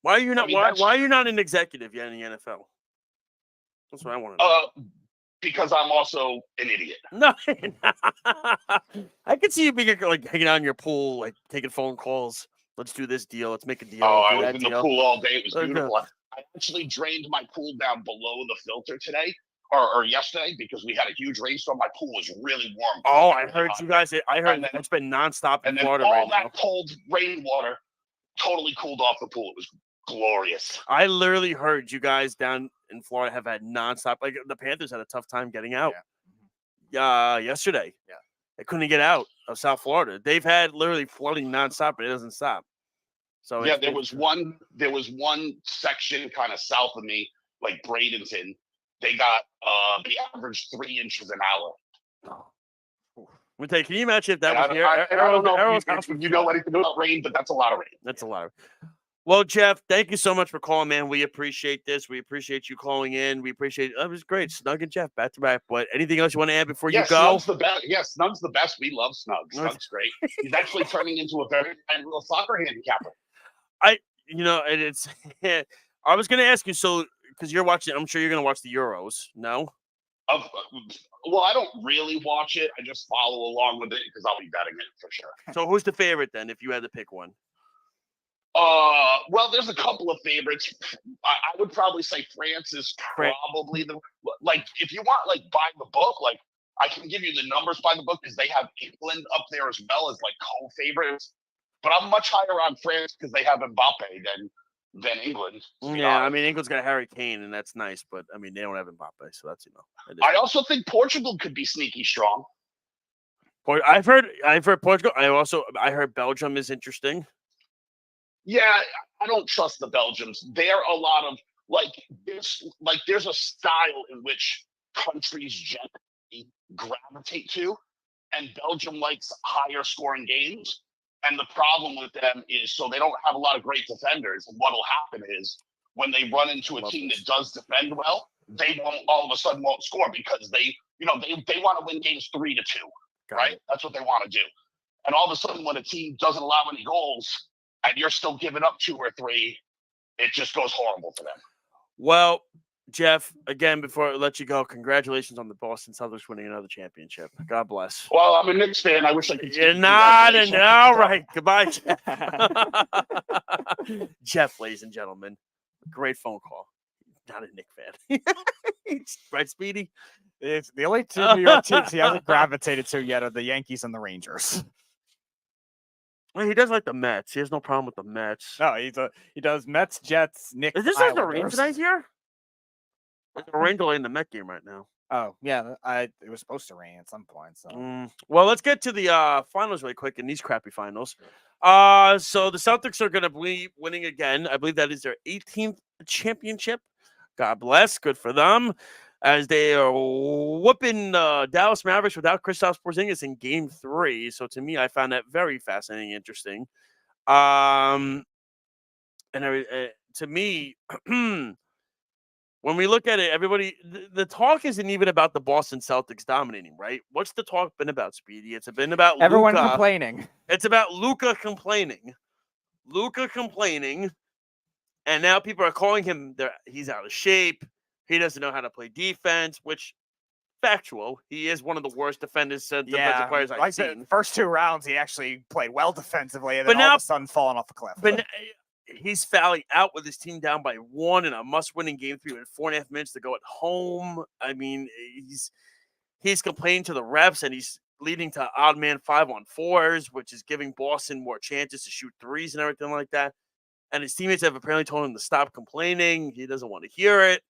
Why are you not? Why are you not an executive yet in the NFL? That's what I want to know. Because I'm also an idiot. No, I could see you being like hanging out in your pool, like taking phone calls. Let's do this deal. Let's make a deal. Oh, I was in the pool all day. It was beautiful. I actually drained my pool down below the filter today or yesterday because we had a huge rainstorm. My pool was really warm. Oh, I heard you guys. I heard it's been nonstop in Florida right now. All that cold rainwater totally cooled off the pool. It was glorious. I literally heard you guys down in Florida have had nonstop. Like the Panthers had a tough time getting out. Yesterday. Yeah. They couldn't get out of South Florida. They've had literally flooding nonstop, but it doesn't stop. So there was one section kind of south of me, like Bradenton. They got the average 3 inches an hour. Can you imagine if that was here? I don't know if you know anything about rain, but that's a lot of rain. That's a lot of rain. Well, Jeff, thank you so much for calling, man. We appreciate this. We appreciate you calling in. We appreciate it. It was great. Snug and Jeff, back to back. But anything else you want to add before you go? Snug's the best. Yeah, Snug's the best. We love Snug. Snug's great. He's actually turning into a very fine little soccer handicapper. It's. I was going to ask you, so because you're watching, I'm sure you're going to watch the Euros. No. Well, I don't really watch it. I just follow along with it because I'll be betting it for sure. So who's the favorite then, if you had to pick one? Well, there's a couple of favorites. I would probably say France is probably if you want by the book, I can give you the numbers by the book because they have England up there as well as co-favorites. But I'm much higher on France because they have Mbappe than England. Yeah, I mean England's got Harry Kane and that's nice, but I mean they don't have Mbappe, so that's I also think Portugal could be sneaky strong. I've heard Portugal. I heard Belgium is interesting. Yeah, I don't trust the Belgians. They're a lot of there's a style in which countries generally gravitate to, and Belgium likes higher scoring games. And the problem with them is so they don't have a lot of great defenders. And what'll happen is when they run into a team that does defend well, they won't all of a sudden won't score because they want to win games 3-2, right? That's what they want to do. And all of a sudden when a team doesn't allow any goals and you're still giving up 2 or 3, it just goes horrible for them. Well, Jeff, again, before I let you go, congratulations on the Boston Celtics winning another championship. God bless. Well, I'm a Knicks fan. I wish I could. You're say not, congratulations. all right. Goodbye, Jeff. Jeff, ladies and gentlemen, great phone call. Not a Knicks fan. Right, Speedy? It's the only two New York teams he hasn't gravitated to yet are the Yankees and the Rangers. Well, he does like the Mets. He has no problem with the Mets. No, he does Mets, Jets, Knicks. Is this like the rain Islanders. tonight here? There's a rain delay in the Met game right now. Oh yeah, it was supposed to rain at some point. So Well, let's get to the finals really quick in these crappy finals. So the Celtics are going to be winning again. I believe that is their 18th championship. God bless. Good for them. As they are whooping Dallas Mavericks without Kristaps Porzingis in Game 3. So to me, I found that very fascinating, interesting. And to me, when we look at it, everybody, the talk isn't even about the Boston Celtics dominating, right? What's the talk been about, Speedy? It's been about everyone Luka. complaining. It's about Luka complaining. And now people are calling him, he's out of shape. He doesn't know how to play defense, which, factual. He is one of the worst defensive players I've seen. The first 2 rounds, he actually played well defensively, and But then all now- of a sudden falling off a cliff. But he's fouling out with his team down by 1 in a must-win Game 3 with 4.5 minutes to go at home. I mean, he's complaining to the refs, and he's leading to odd man 5-on-4s, which is giving Boston more chances to shoot threes and everything like that. And his teammates have apparently told him to stop complaining. He doesn't want to hear it.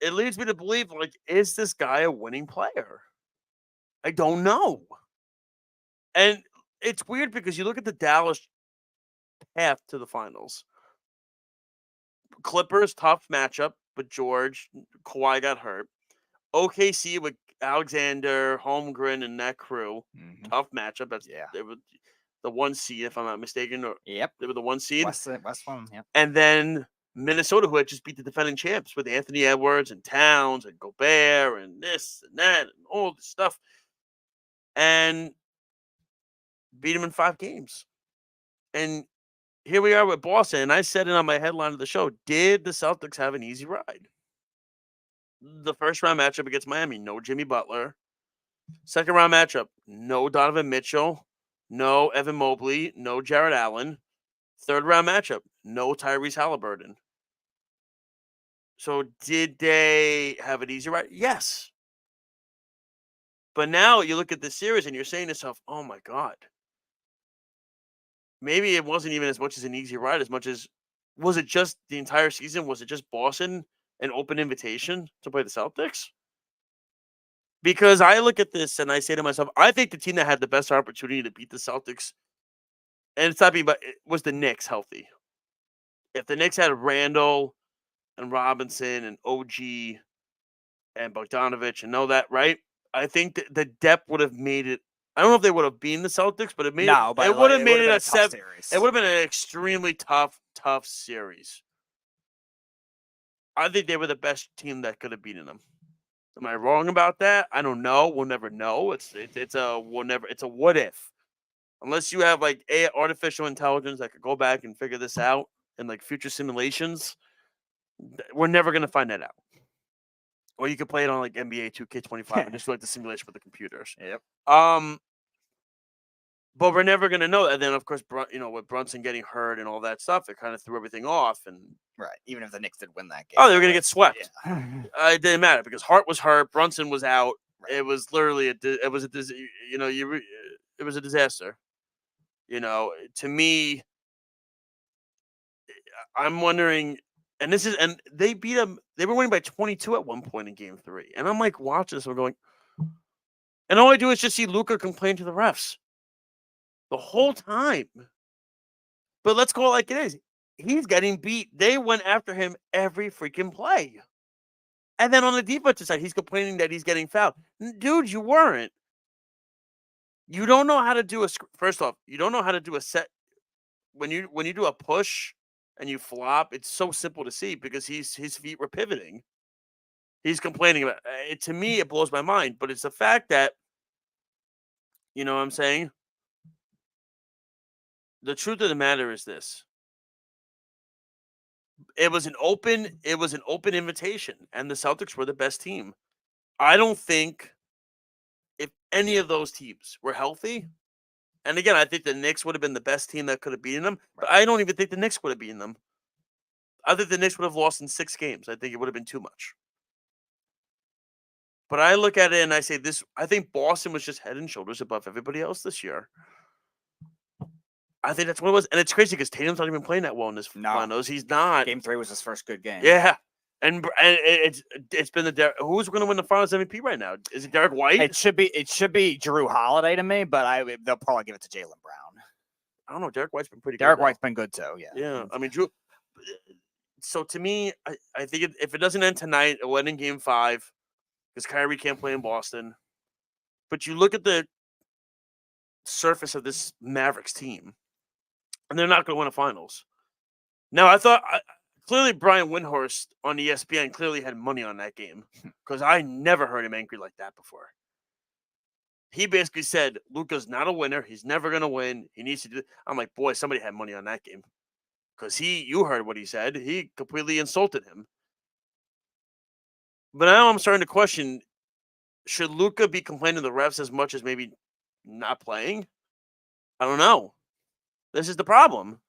It leads me to believe, like, is this guy a winning player? I don't know. And it's weird because you look at the Dallas path to the finals. Clippers, tough matchup, but George, Kawhi got hurt. OKC with Alexander, Holmgren, and that crew. Tough matchup. They were the 1 seed, if I'm not mistaken. They were the 1 seed. West one, yeah. And then Minnesota, who had just beat the defending champs with Anthony Edwards and Towns and Gobert and this and that and all this stuff. And beat them in 5 games. And here we are with Boston. And I said it on my headline of the show. Did the Celtics have an easy ride? The first round matchup against Miami, no Jimmy Butler. Second round matchup, no Donovan Mitchell, no Evan Mobley, no Jared Allen. Third round matchup, no Tyrese Halliburton. So did they have an easy ride? Yes. But now you look at the series and you're saying to yourself, oh my God. Maybe it wasn't even as much as an easy ride, as much as, was it just the entire season? Was it just Boston, an open invitation to play the Celtics? Because I look at this and I say to myself, I think the team that had the best opportunity to beat the Celtics, and it's not being, but it was the Knicks healthy. If the Knicks had Randall and Robinson and OG and Bogdanovich and all that, right? I think that the depth would have made it. I don't know if they would have beaten the Celtics, but it would have made it a series. It would have been an extremely tough series. I think they were the best team that could have beaten them. Am I wrong about that? I don't know. We'll never know. It's a what if. Unless you have like artificial intelligence that could go back and figure this out in like future simulations, we're never gonna find that out. Or you could play it on like NBA 2K25 and just do like the simulation with the computers. Yep. But we're never gonna know. And then of course, with Brunson getting hurt and all that stuff, it kind of threw everything off. And right, even if the Knicks did win that game, they were gonna get swept. Yeah. It didn't matter because Hart was hurt, Brunson was out. Right. It was literally it was a disaster. To me, I'm wondering, and they beat them. They were winning by 22 at one point in Game 3, and I'm like watching this. I'm going, and all I do is just see Luka complain to the refs the whole time. But let's call it like it is. He's getting beat. They went after him every freaking play. And then on the defensive side, he's complaining that he's getting fouled. Dude, you weren't. You don't know how to do first off, you don't know how to do a set. When you do a push and you flop, it's so simple to see because his feet were pivoting. He's complaining about it. To me, it blows my mind. But it's the fact that, you know what I'm saying? The truth of the matter is this. It was an open invitation, and the Celtics were the best team. I don't think if any of those teams were healthy, and again, I think the Knicks would have been the best team that could have beaten them, but I don't even think the Knicks would have beaten them. I think the Knicks would have lost in 6 games. I think it would have been too much. But I look at it and I say this. I think Boston was just head and shoulders above everybody else this year. I think that's what it was, and it's crazy because Tatum's not even playing that well in this finals. He's not. Game 3 was his first good game. Yeah, and it's been who's going to win the Finals MVP right now? Is it Derek White? It should be Drew Holiday to me, but they'll probably give it to Jaylen Brown. I don't know. Derek White's been pretty good. Derek White's been good too. Yeah. Yeah. I mean, Drew. So to me, I think if it doesn't end tonight, it'll end in Game 5 because Kyrie can't play in Boston. But you look at the surface of this Mavericks team, and they're not going to win a Finals. Now, I thought clearly Brian Windhorst on ESPN clearly had money on that game because I never heard him angry like that before. He basically said, Luka's not a winner. He's never going to win. He needs to do. I'm like, boy, somebody had money on that game because you heard what he said. He completely insulted him. But now I'm starting to question, should Luka be complaining to the refs as much as maybe not playing? I don't know. This is the problem.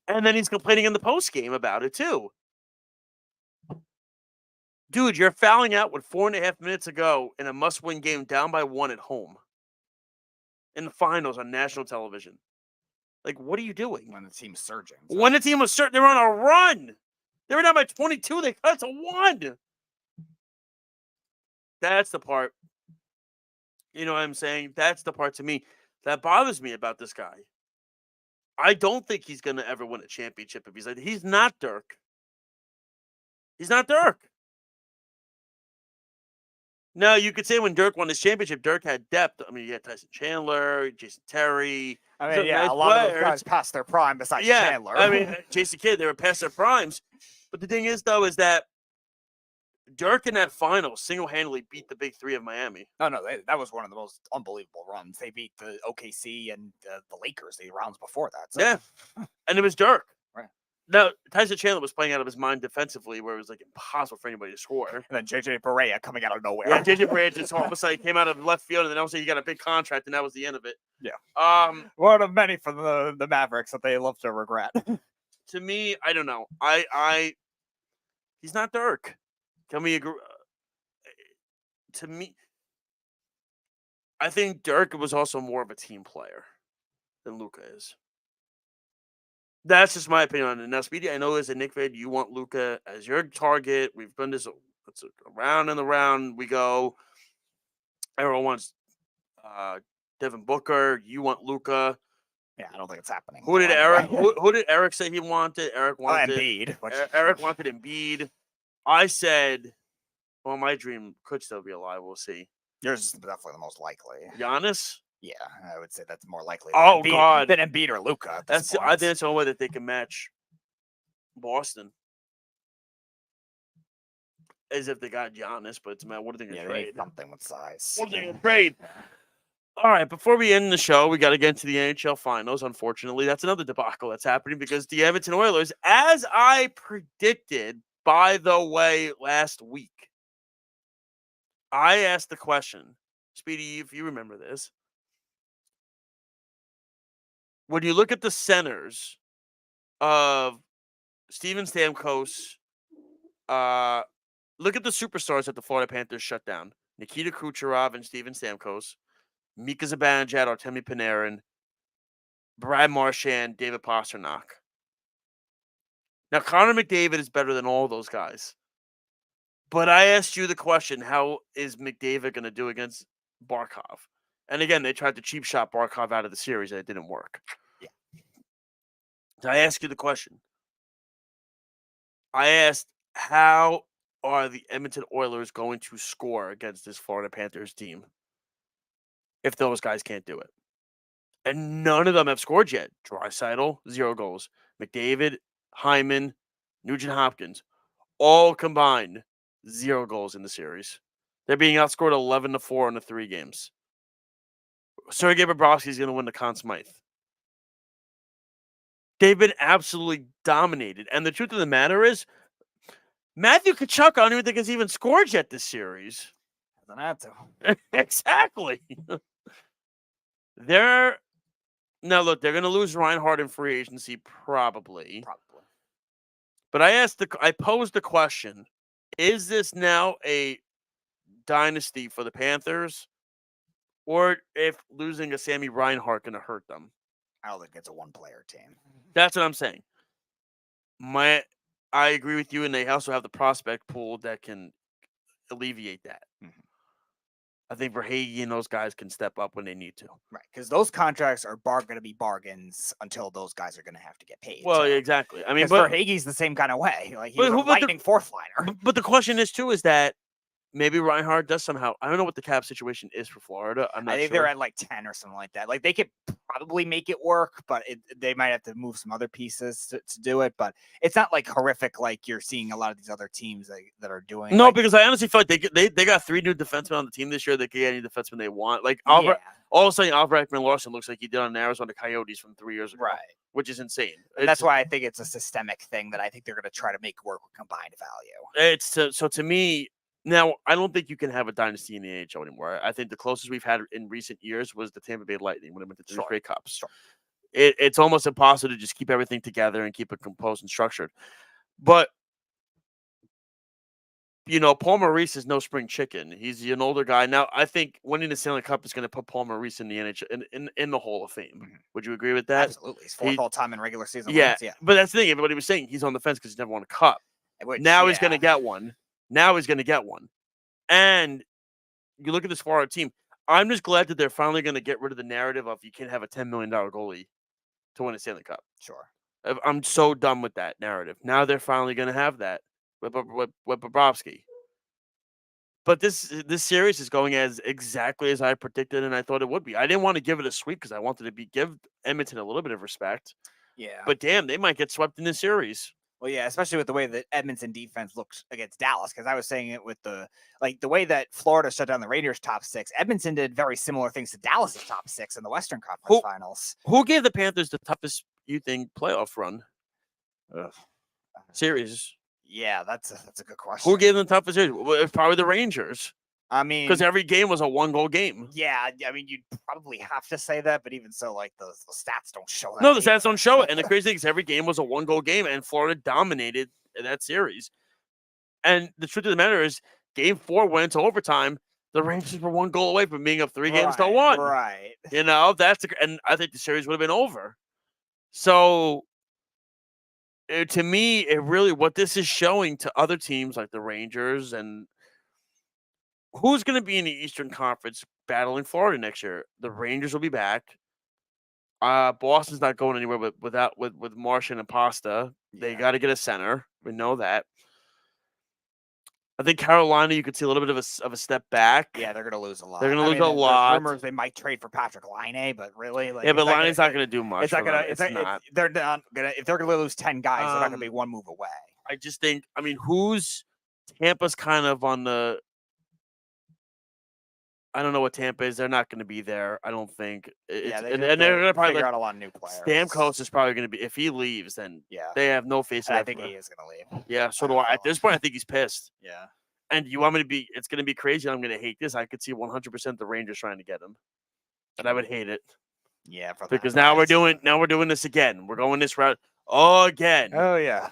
And then he's complaining in the post game about it too. Dude, you're fouling out with 4.5 minutes ago in a must-win game down by 1 at home. In the finals on national television. Like, what are you doing? When the team's surging. So. When the team was certain, they were on a run. They were down by 22. They cut to 1. That's the part. You know what I'm saying? That's the part to me that bothers me about this guy. I don't think he's going to ever win a championship if he's not Dirk. He's not Dirk. Now, you could say when Dirk won his championship, Dirk had depth. I mean, you had Tyson Chandler, Jason Terry. I mean, yeah, nice a lot of those guys past their prime besides Chandler. I mean, Jason Kidd, they were past their primes. But the thing is, though, is that Dirk in that final single-handedly beat the big 3 of Miami. No, that was one of the most unbelievable runs. They beat the OKC and the Lakers the rounds before that. So. Yeah, and it was Dirk. Right. Now, Tyson Chandler was playing out of his mind defensively where it was like impossible for anybody to score. And then JJ Barea coming out of nowhere. Yeah, JJ Barea just all of a sudden came out of left field, and then also he got a big contract, and that was the end of it. Yeah. One of many for the Mavericks that they love to regret. To me, I don't know. He's not Dirk. Can we agree? To me, I think Dirk was also more of a team player than Luka is. That's just my opinion on it. Now, Speedy, I know as a Knick fan, you want Luka as your target. We've done this around and around we go. Everyone wants Devin Booker. You want Luka. Yeah, I don't think it's happening. Who did Eric? Who did Eric say he wanted? Eric wanted Embiid. Eric wanted Embiid. I said, well, my dream could still be alive. We'll see. Yours is definitely the most likely. Giannis? Yeah, I would say that's more likely. Oh, God. Than Embiid or Luka. I think that's the only way that they can match Boston. As if they got Giannis, but it's what are they going to trade? They need something with size. What are they going to trade? All right, before we end the show, we got to get into the NHL Finals. Unfortunately, that's another debacle that's happening because the Edmonton Oilers, as I predicted, by the way, last week, I asked the question, Speedy, if you remember this, when you look at the centers of Steven Stamkos, look at the superstars that the Florida Panthers shut down. Nikita Kucherov and Steven Stamkos, Mika Zibanejad, Artemi Panarin, Brad Marchand, David Pastrnak. Now, Connor McDavid is better than all those guys. But I asked you the question, how is McDavid going to do against Barkov? And again, they tried to cheap shot Barkov out of the series, and it didn't work. Yeah. So I asked you the question. I asked, how are the Edmonton Oilers going to score against this Florida Panthers team if those guys can't do it? And none of them have scored yet. Draisaitl, 0 goals. McDavid, Hyman, Nugent Hopkins, all combined, 0 goals in the series. They're being outscored 11-4 in the 3 games. Sergei Bobrovsky is going to win the Conn Smythe. They've been absolutely dominated. And the truth of the matter is, Matthew Tkachuk, I don't even think has even scored yet this series. Doesn't have to. Exactly. Now look, they're going to lose Reinhardt in free agency probably. But I posed the question: is this now a dynasty for the Panthers, or if losing a Sammy Reinhart going to hurt them? I don't think it's a one-player team. That's what I'm saying. I agree with you, and they also have the prospect pool that can alleviate that. Mm-hmm. I think Verhaeghe and those guys can step up when they need to. Right, because those contracts are going to be bargains until those guys are going to have to get paid. Well, exactly. I mean, but Verhaeghe's the same kind of way. Like he's a lightning fourth liner. But the question is too: is that maybe Reinhardt does somehow? I don't know what the cap situation is for Florida. I'm not I think sure. they're at like 10 or something like that. Like they could probably make it work, but they might have to move some other pieces to do it. But it's not like horrific like you're seeing a lot of these other teams that are doing. No, because I honestly feel like they got 3 new defensemen on the team this year. They can get any defenseman they want. Like all of a sudden, Albrecht Larson looks like he did on the Arizona Coyotes from 3 years ago, right? Which is insane. That's why I think it's a systemic thing that I think they're going to try to make work with combined value. So to me. Now, I don't think you can have a dynasty in the NHL anymore. I think the closest we've had in recent years was the Tampa Bay Lightning when it went to the Grey Cups. Sure. It's almost impossible to just keep everything together and keep it composed and structured. But, Paul Maurice is no spring chicken. He's an older guy. Now, I think winning the Stanley Cup is going to put Paul Maurice in the NHL in the Hall of Fame. Mm-hmm. Would you agree with that? Absolutely. He's fourth all-time in regular season wins. Yeah, but that's the thing. Everybody was saying he's on the fence because he's never won a cup. Now he's going to get one. And you look at this Florida team. I'm just glad that they're finally going to get rid of the narrative of you can't have a $10 million goalie to win a Stanley Cup. Sure. I'm so done with that narrative. Now they're finally going to have that with Bobrovsky. But this series is going as exactly as I predicted and I thought it would be. I didn't want to give it a sweep because I wanted to give Edmonton a little bit of respect. Yeah. But damn, they might get swept in this series. Well, yeah, especially with the way that Edmonton defense looks against Dallas, because I was saying it with the way that Florida shut down the Rangers' top 6. Edmonton did very similar things to Dallas's top 6 in the Western Conference Finals. Who gave the Panthers the toughest, you think, playoff run? Series. Yeah, that's a good question. Who gave them the toughest series? Well, it's probably the Rangers. I mean, because every game was a 1-goal game. Yeah, I mean, you'd probably have to say that, but even so, like the stats don't show that. No, the stats don't show it. And the crazy thing is, every game was a 1-goal game, and Florida dominated that series. And the truth of the matter is, Game 4 went into overtime. The Rangers were 1 goal away from being up 3 games to 1. Right. And I think the series would have been over. So, to me, what this is showing to other teams like the Rangers and who's going to be in the Eastern Conference battling Florida next year? The Rangers will be back. Boston's not going anywhere with Martian and Pasta. They got to get a center. We know that. I think Carolina, you could see a little bit of a step back. Yeah, they're going to lose a lot. They're going to lose a lot. There's rumors they might trade for Patrick Laine, but really, but Laine's not going to do much. It's not going to. They're not going to. If they're going to lose 10 guys, they're not going to be one move away. I just think. I mean, Tampa's kind of on the. I don't know what Tampa is. They're not going to be there. I don't think. They're going to probably figure out a lot of new players. Stamkos is probably going to be. If he leaves, then they have no face. I think he is going to leave. Yeah, so do I. At this point, I think he's pissed. Yeah. And you want me to be? It's going to be crazy. I'm going to hate this. I could see 100% the Rangers trying to get him, and I would hate it. Yeah, because now we're doing this again. We're going this route again. Oh yeah.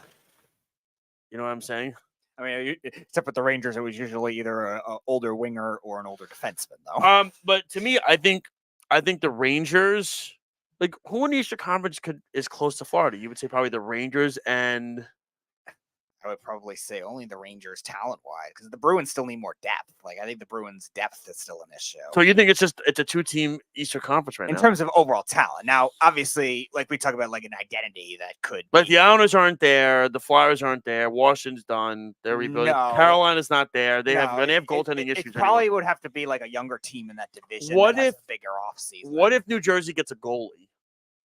You know what I'm saying? I mean, except with the Rangers, it was usually either an older winger or an older defenseman, though. But to me, I think the Rangers, like who in the Eastern Conference is close to Florida? You would say probably the Rangers, and I would probably say only the Rangers talent-wise, because the Bruins still need more depth. Like I think the Bruins' depth is still an issue. So you think it's a 2-team Eastern Conference right now in terms of overall talent? Now, obviously, like we talk about, like an identity that could. But the Islanders aren't there. The Flyers aren't there. Washington's done. They're rebuilding. No. Carolina's not there. They have goaltending issues. It probably would have to be like a younger team in that division. What if a bigger offseason? What if New Jersey gets a goalie?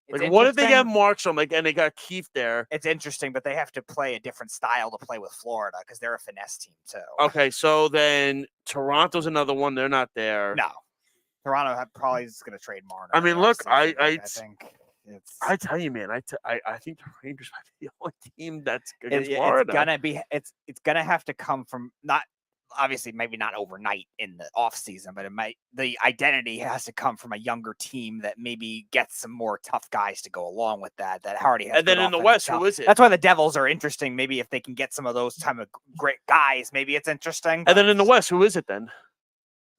Like, what if they get Markstrom, and they got Keefe there? It's interesting, but they have to play a different style to play with Florida because they're a finesse team too. Okay, so then Toronto's another one. They're not there. No, Toronto probably is going to trade Marner. I mean, look, I think I tell you, man, I think the Rangers might be the only team that's against it's Florida. it's gonna have to come from not obviously maybe not overnight in the off season, but the identity has to come from a younger team that maybe gets some more tough guys to go along with that already has. And then in the West, who is it? That's why the Devils are interesting. Maybe if they can get some of those type of great guys, maybe it's interesting. And then in the West, who is it then?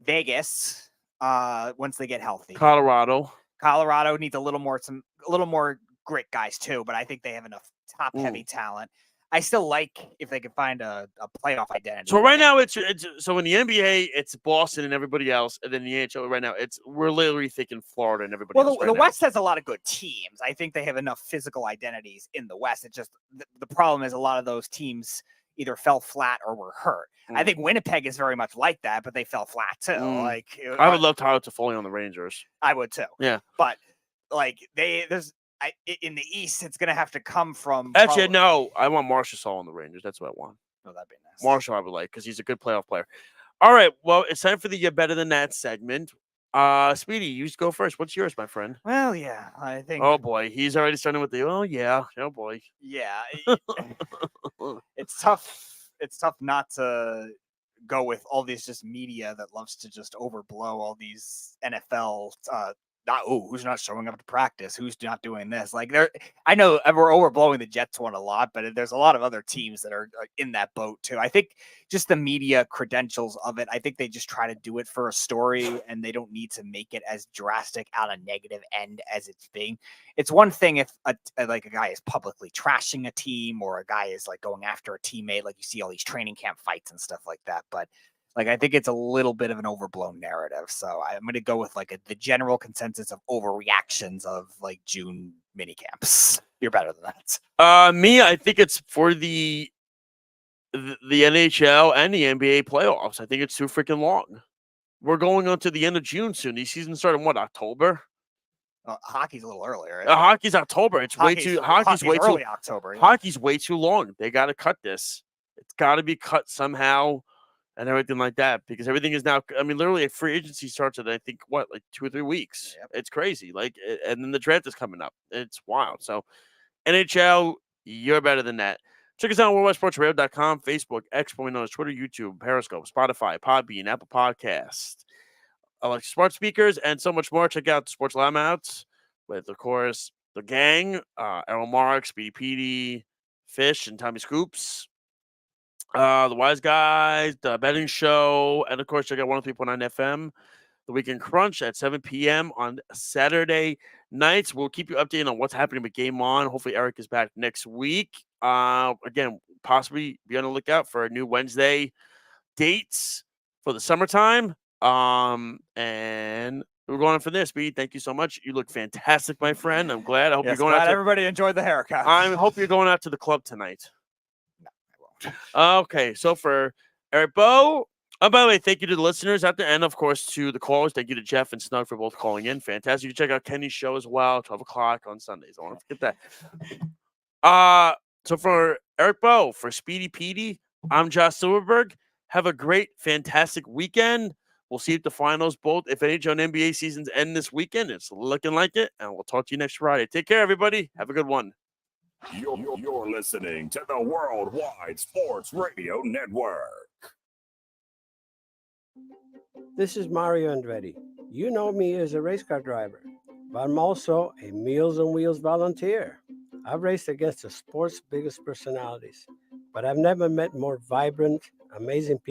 Vegas, once they get healthy. Colorado needs a little more grit guys too, but I think they have enough top heavy talent. I still like if they could find a playoff identity. So right now it's so in the NBA it's Boston and everybody else, and then the NHL right now we're literally thinking Florida and everybody else. The West has a lot of good teams. I think they have enough physical identities in the West. It's just the problem is a lot of those teams either fell flat or were hurt. I think Winnipeg is very much like that, but they fell flat too. Like I would love Tyler Toffoli on the Rangers. I would too. Yeah, but like in the East, it's going to have to come from. Actually, no, I want Marchessault on the Rangers. That's what I want. Oh, that'd be nice. Marshall, I would like because he's a good playoff player. All right, well, it's time for the "You're Better Than That" segment. Speedy, you go first. What's yours, my friend? Well, yeah, I think. Oh boy, he's already starting with the. Oh yeah, oh boy. Yeah, it's tough. It's tough not to go with all these just media that loves to just overblow all these NFL. Who's not showing up to practice? Who's not doing this? Like I know we're overblowing the Jets one a lot, but there's a lot of other teams that are in that boat too. I think just the media credentials of it. I think they just try to do it for a story, and they don't need to make it as drastic on a negative end as it's being. It's one thing if a guy is publicly trashing a team, or a guy is like going after a teammate, like you see all these training camp fights and stuff like that, but. Like, I think it's a little bit of an overblown narrative. So I'm going to go with the general consensus of overreactions of like June mini camps. You're better than that. Me, I think it's for the NHL and the NBA playoffs. I think it's too freaking long. We're going on to the end of June soon. These seasons start in what, October? Hockey's a little earlier. Hockey's October. Hockey's way early too October. Yeah. Hockey's way too long. They got to cut this. It's got to be cut somehow. And everything like that, because everything is now. I mean, literally, free agency starts in I think 2 or 3 weeks. Yep. It's crazy. And then the draft is coming up. It's wild. So, NHL, you're better than that. Check us out on worldwidesportsradio.com, Facebook, X, formerly known as Twitter, YouTube, Periscope, Spotify, Podbean, Apple Podcast, Alexa smart speakers, and so much more. Check out the Sports Loudmouths with, of course, the gang, Errol Mark, Speedy Petey, Fish, and Tommy Scoops. The Wise Guys, the Betting Show, and of course, check out 103.9 FM, the Weekend Crunch at 7 p.m. on Saturday nights. We'll keep you updated on what's happening with Game On. Hopefully, Eric is back next week. Again, possibly be on the lookout for a new Wednesday dates for the summertime. And we're going on for this. Speedy, thank you so much. You look fantastic, my friend. I'm glad. I hope you're going out. Everybody enjoyed the haircut. I hope you're going out to the club tonight. Okay, so for Eric Bowe, by the way, thank you to the listeners out there, and of course to the callers. Thank you to Jeff and Snug for both calling in. Fantastic. You can check out Kenny's show as well, 12 o'clock on Sundays. I want to forget that. So for Eric Bowe, for Speedy Petey, I'm Josh Silverberg. Have a great, fantastic weekend. We'll see if the finals both, if NHL and NBA seasons end this weekend. It's looking like it, and we'll talk to you next Friday. Take care, everybody. Have a good one. You're listening to the Worldwide Sports Radio Network. This is Mario Andretti. You know me as a race car driver, but I'm also a Meals on Wheels volunteer. I've raced against the sport's biggest personalities, but I've never met more vibrant, amazing people.